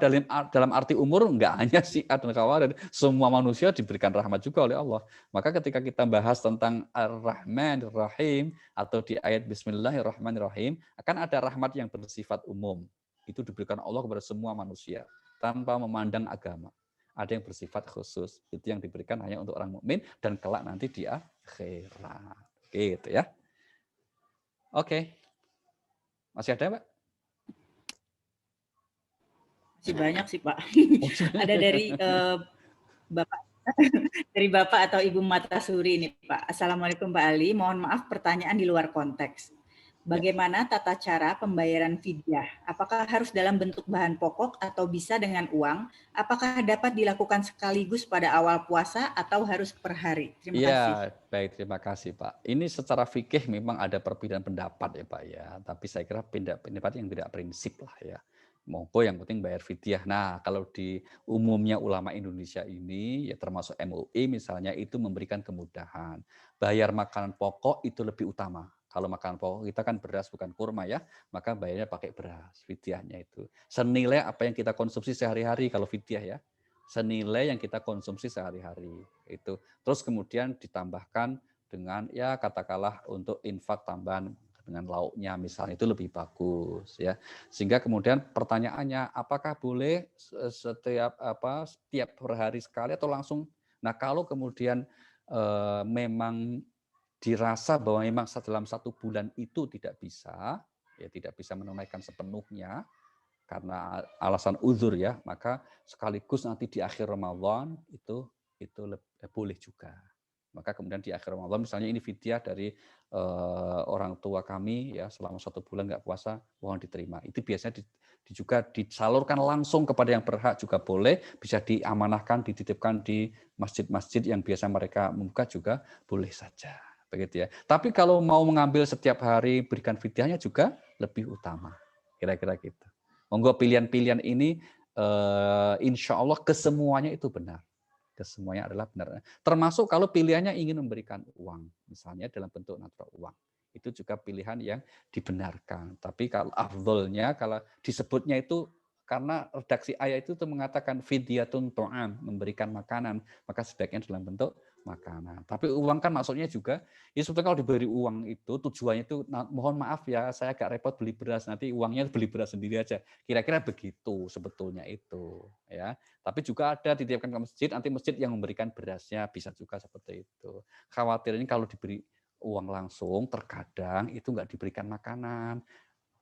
dalam arti umur enggak hanya Syiah dan Khawarij, semua manusia diberikan rahmat juga oleh Allah. Maka ketika kita bahas tentang Ar-Rahman Ar-Rahim atau di ayat Bismillahirrahmanirrahim, akan ada rahmat yang bersifat umum. Itu diberikan Allah kepada semua manusia tanpa memandang agama. Ada yang bersifat khusus, itu yang diberikan hanya untuk orang mukmin dan kelak nanti di akhirat. Gitu ya. Oke. Masih ada, Pak? Masih banyak sih, Pak. Ada dari Bapak dari Bapak atau Ibu Matasuri ini, Pak. Assalamualaikum Pak Ali, mohon maaf pertanyaan di luar konteks. Bagaimana tata cara pembayaran fidyah? Apakah harus dalam bentuk bahan pokok atau bisa dengan uang? Apakah dapat dilakukan sekaligus pada awal puasa atau harus per hari? Terima kasih. Ya, baik, terima kasih Pak. Ini secara fikih memang ada perbedaan pendapat ya Pak ya, tapi saya kira pendapat yang tidak prinsip lah ya. Monggo yang penting bayar fidyah. Nah, kalau di umumnya ulama Indonesia ini ya termasuk MUI misalnya itu memberikan kemudahan. Bayar makanan pokok itu lebih utama Kalau makan pokok kita kan beras bukan kurma ya, maka bayarnya pakai beras, fidyahnya itu. Senilai apa yang kita konsumsi sehari-hari kalau fidyah ya. Senilai yang kita konsumsi sehari-hari. Itu. Terus kemudian ditambahkan dengan ya katakanlah untuk infak tambahan dengan lauknya misalnya itu lebih bagus ya. Sehingga kemudian pertanyaannya apakah boleh setiap per hari sekali atau langsung. Nah, kalau kemudian memang dirasa bahwa memang dalam 1 bulan itu tidak bisa, ya tidak bisa menunaikan sepenuhnya karena alasan uzur ya, maka sekaligus nanti di akhir Ramadan itu boleh juga. Maka kemudian di akhir Ramadan misalnya ini fidyah dari orang tua kami ya selama 1 bulan nggak puasa, mohon diterima. Itu biasanya juga disalurkan langsung kepada yang berhak juga boleh, bisa diamanahkan, dititipkan di masjid-masjid yang biasa mereka membuka juga boleh saja. Begitu ya. Tapi kalau mau mengambil setiap hari berikan fidyahnya juga lebih utama. Kira-kira gitu. Monggo pilihan-pilihan ini insya Allah kesemuanya itu benar. Kesemuanya adalah benar. Termasuk kalau pilihannya ingin memberikan uang. Misalnya dalam bentuk natural uang. Itu juga pilihan yang dibenarkan. Tapi kalau afdolnya, kalau disebutnya itu karena redaksi ayat itu mengatakan fidyatun to'am, memberikan makanan. Maka sebaiknya dalam bentuk makanan. Tapi uang kan maksudnya juga, ya sebetulnya kalau diberi uang itu tujuannya itu, nah, mohon maaf ya, saya agak repot beli beras, nanti uangnya beli beras sendiri aja. Kira-kira begitu sebetulnya itu. Ya. Tapi juga ada dititipkan ke masjid, nanti masjid yang memberikan berasnya, bisa juga seperti itu. Khawatirnya kalau diberi uang langsung, terkadang itu nggak diberikan makanan,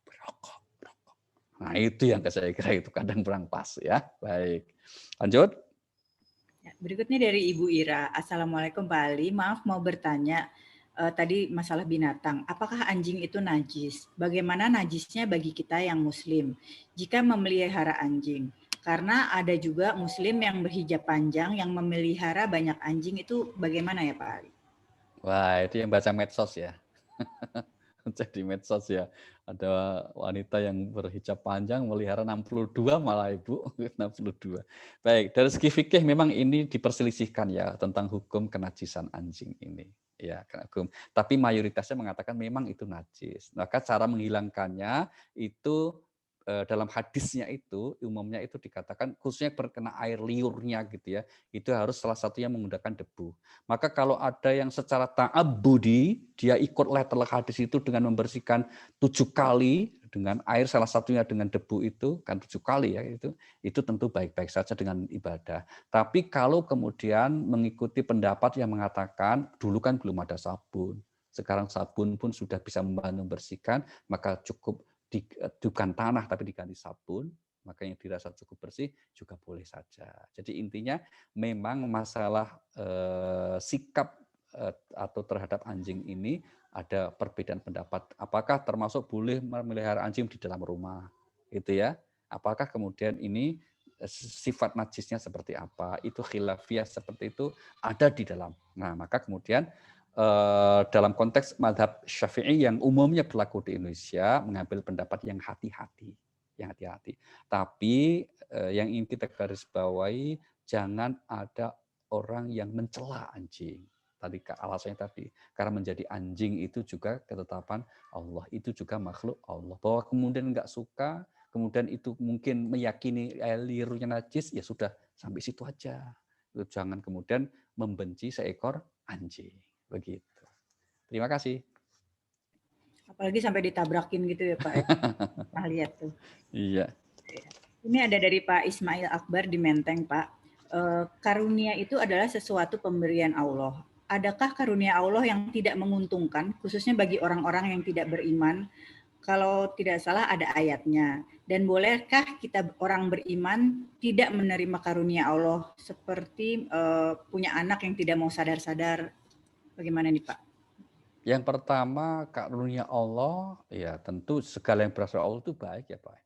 berokok. Nah itu yang saya kira itu kadang kurang pas ya. Baik, lanjut. Berikutnya dari Ibu Ira. Assalamualaikum Pak Ali. Maaf mau bertanya tadi masalah binatang. Apakah anjing itu najis? Bagaimana najisnya bagi kita yang muslim jika memelihara anjing? Karena ada juga muslim yang berhijab panjang yang memelihara banyak anjing, itu bagaimana ya Pak Ali? Wah, itu yang baca medsos ya. Jadi medsos ya. Ada wanita yang berhijab panjang melihara 62 malah Ibu, 62. Baik, dari segi fikih memang ini diperselisihkan ya tentang hukum kenajisan anjing ini. Ya, hukum. Tapi mayoritasnya mengatakan memang itu najis. Maka cara menghilangkannya itu dalam hadisnya itu umumnya itu dikatakan khususnya berkena air liurnya gitu ya, itu harus salah satunya menggunakan debu. Maka kalau ada yang secara ta'abbudi dia ikut letter hadis itu dengan membersihkan 7 kali dengan air, salah satunya dengan debu itu kan 7 kali ya, itu tentu baik-baik saja dengan ibadah. Tapi kalau kemudian mengikuti pendapat yang mengatakan dulu kan belum ada sabun, sekarang sabun pun sudah bisa membantu membersihkan, maka cukup bukan tanah tapi diganti sabun, maka yang dirasa cukup bersih juga boleh saja. Jadi intinya memang masalah sikap atau terhadap anjing ini ada perbedaan pendapat. Apakah termasuk boleh memelihara anjing di dalam rumah, gitu ya? Apakah kemudian ini sifat najisnya seperti apa? Itu khilafiyah seperti itu ada di dalam. Nah, maka kemudian dalam konteks mazhab Syafi'i yang umumnya berlaku di Indonesia mengambil pendapat yang hati-hati, Tapi yang ingin kita garis bawahi jangan ada orang yang mencela anjing. Tadi alasannya tadi karena menjadi anjing itu juga ketetapan Allah, itu juga makhluk Allah. Bahwa kemudian nggak suka, kemudian itu mungkin meyakini liurnya najis, ya sudah sampai situ aja. Jangan kemudian membenci seekor anjing. Begitu. Terima kasih. Apalagi sampai ditabrakin gitu ya Pak. Pernah lihat tuh. Iya. Ini ada dari Pak Ismail Akbar di Menteng Pak. Karunia itu adalah sesuatu pemberian Allah. Adakah karunia Allah yang tidak menguntungkan, khususnya bagi orang-orang yang tidak beriman? Kalau tidak salah ada ayatnya. Dan bolehkah kita orang beriman tidak menerima karunia Allah seperti punya anak yang tidak mau sadar-sadar? Bagaimana nih Pak? Yang pertama, karunia Allah, ya tentu segala yang berasal dari Allah itu baik ya Pak.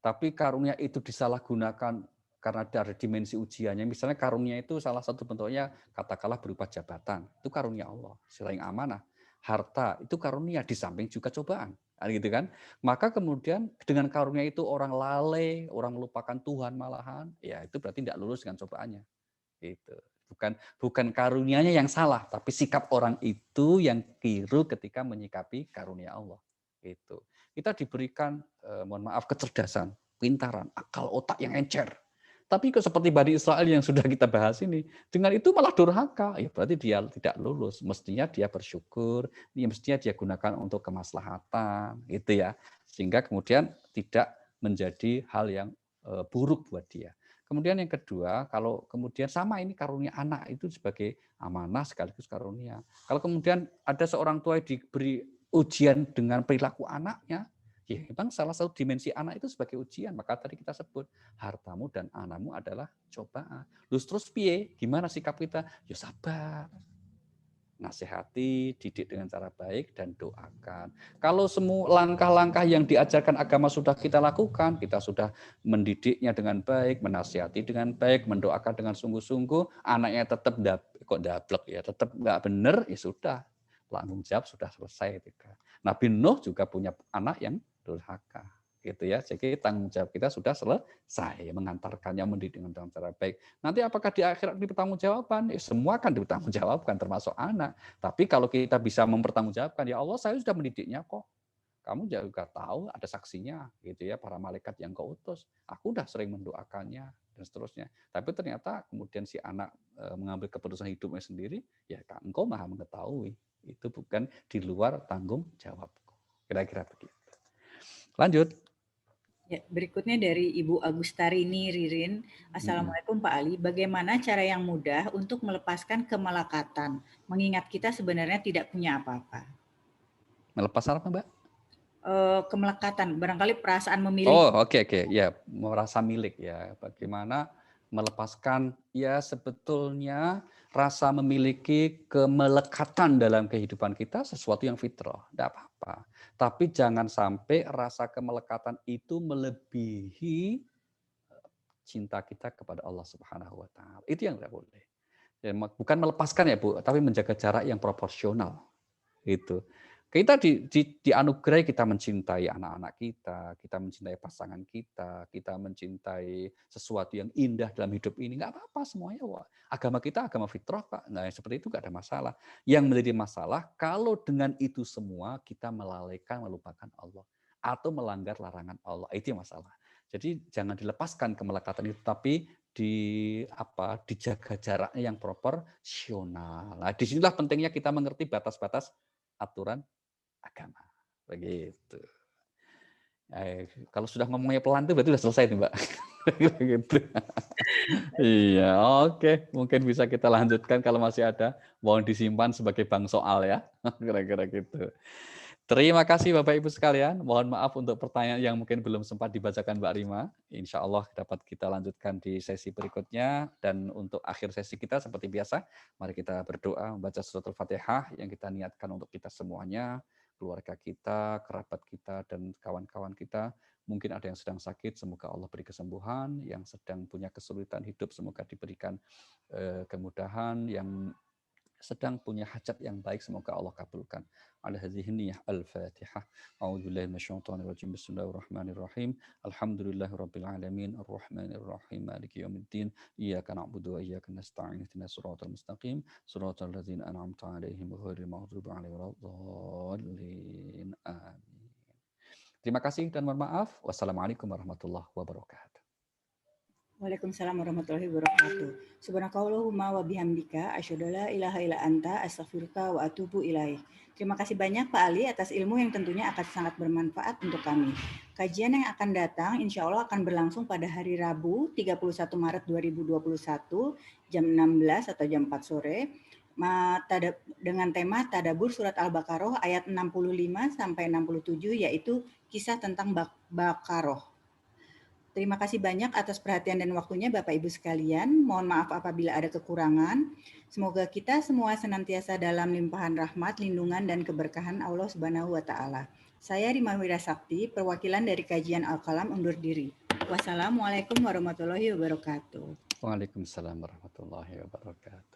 Tapi karunia itu disalahgunakan karena ada dimensi ujiannya. Misalnya karunia itu salah satu bentuknya katakanlah berupa jabatan. Itu karunia Allah. Selain amanah. Harta itu karunia di samping juga cobaan. Gitu kan? Maka kemudian dengan karunia itu orang lalai, orang melupakan Tuhan malahan, ya itu berarti tidak lulus dengan cobaannya. Gitu. Bukan karunianya yang salah, tapi sikap orang itu yang keliru ketika menyikapi karunia Allah. Itu. Kita diberikan mohon maaf kecerdasan, pintaran, akal otak yang encer. Tapi kok seperti Bani Israel yang sudah kita bahas ini, dengan itu malah durhaka, ya berarti dia tidak lulus. Mestinya dia bersyukur, mestinya dia gunakan untuk kemaslahatan, gitu ya. Sehingga kemudian tidak menjadi hal yang buruk buat dia. Kemudian yang kedua, kalau kemudian sama ini karunia anak itu sebagai amanah sekaligus karunia. Kalau kemudian ada seorang tua yang diberi ujian dengan perilaku anaknya, ya memang salah satu dimensi anak itu sebagai ujian. Maka tadi kita sebut hartamu dan anakmu adalah cobaan. Terus piye? Gimana sikap kita? Ya sabar. Nasihati, didik dengan cara baik, dan doakan. Kalau semua langkah-langkah yang diajarkan agama sudah kita lakukan, kita sudah mendidiknya dengan baik, menasihati dengan baik, mendoakan dengan sungguh-sungguh, anaknya tetap dablek ya, tetap nggak benar, ya sudah. Tanggung jawab sudah selesai. Nabi Nuh juga punya anak yang durhaka. Gitu ya. Jadi tanggung jawab kita sudah selesai, mengantarkannya mendidik dengan cara baik. Nanti apakah di akhirat dipertanggungjawaban? Semua kan dipertanggungjawabkan termasuk anak. Tapi kalau kita bisa mempertanggungjawabkan, ya Allah saya sudah mendidiknya kok. Kamu juga tahu ada saksinya gitu ya, para malaikat yang kau utus. Aku udah sering mendoakannya dan seterusnya. Tapi ternyata kemudian si anak mengambil keputusan hidupnya sendiri, ya engkau maha mengetahui. Itu bukan di luar tanggung jawabku. Kira-kira begitu. Lanjut. Ya, berikutnya dari Ibu Agustarini Ririn. Assalamualaikum Pak Ali. Bagaimana cara yang mudah untuk melepaskan kemelekatan? Mengingat kita sebenarnya tidak punya apa-apa. Melepas apa, Mbak? Kemelekatan, barangkali perasaan memiliki. Oh, oke. Ya, merasa milik ya. Bagaimana melepaskan ya sebetulnya rasa memiliki kemelekatan dalam kehidupan kita sesuatu yang fitrah, tidak apa-apa. Tapi jangan sampai rasa kemelekatan itu melebihi cinta kita kepada Allah Subhanahu wa taala. Itu yang tidak boleh. Ya, bukan melepaskan ya, Bu, tapi menjaga jarak yang proporsional. Itu. Kita dianugerahi kita mencintai anak-anak kita mencintai pasangan kita mencintai sesuatu yang indah dalam hidup ini. Nggak apa-apa semuanya. Wah, agama kita agama fitrah, Pak. Nah, seperti itu nggak ada masalah. Yang menjadi masalah, kalau dengan itu semua kita melalaikan, melupakan Allah. Atau melanggar larangan Allah. Itu yang masalah. Jadi jangan dilepaskan kemelekatan itu, tapi dijaga jaraknya yang proporsional. Nah, disinilah pentingnya kita mengerti batas-batas aturan agama. Begitu. Kalau sudah ngomongnya pelan tuh berarti sudah selesai nih, Mbak. Gitu. Iya, oke. Mungkin bisa kita lanjutkan kalau masih ada. Mohon disimpan sebagai bank soal ya. Kira-kira gitu. Terima kasih Bapak Ibu sekalian. Mohon maaf untuk pertanyaan yang mungkin belum sempat dibacakan Mbak Rima. Insya Allah dapat kita lanjutkan di sesi berikutnya. Dan untuk akhir sesi kita seperti biasa, mari kita berdoa membaca surat Al-Fatihah yang kita niatkan untuk kita semuanya, keluarga kita, kerabat kita, dan kawan-kawan kita. Mungkin ada yang sedang sakit, semoga Allah beri kesembuhan. Yang sedang punya kesulitan hidup, semoga diberikan kemudahan. Yang sedang punya hajat yang baik, semoga Allah kabulkan. Ala hadhihi niyyah al-Fatihah. A'udzubillahi minasyaitonir rajim. Bismillahirrahmanirrahim. Alhamdulillahirabbil alamin, arrahmanir rahim, maliki yaumiddin. Iyyaka na'budu wa iyyaka nasta'in. Ihdinas siratal mustaqim, siratal ladzina an'amta 'alaihim ghairil maghdubi 'alaihim waladdallin. Amin. Terima kasih dan mohon maaf. Wassalamualaikum warahmatullahi wabarakatuh. Waalaikumsalam warahmatullahi wabarakatuh. Subhanakallahumma wa bihamdika asyhadu la ilaha illa anta astaghfiruka wa atubu ilaik. Terima kasih banyak Pak Ali atas ilmu yang tentunya akan sangat bermanfaat untuk kami. Kajian yang akan datang insya Allah akan berlangsung pada hari Rabu 31 Maret 2021 jam 16 atau jam 4 sore dengan tema Tadabur Surat Al-Baqarah ayat 65 sampai 67, yaitu kisah tentang Baqarah. Terima kasih banyak atas perhatian dan waktunya Bapak Ibu sekalian. Mohon maaf apabila ada kekurangan. Semoga kita semua senantiasa dalam limpahan rahmat, lindungan, dan keberkahan Allah Subhanahu wa Ta'ala. Saya Rima Wirasakti, perwakilan dari Kajian Al-Qalam undur diri. Wassalamualaikum warahmatullahi wabarakatuh. Waalaikumsalam warahmatullahi wabarakatuh.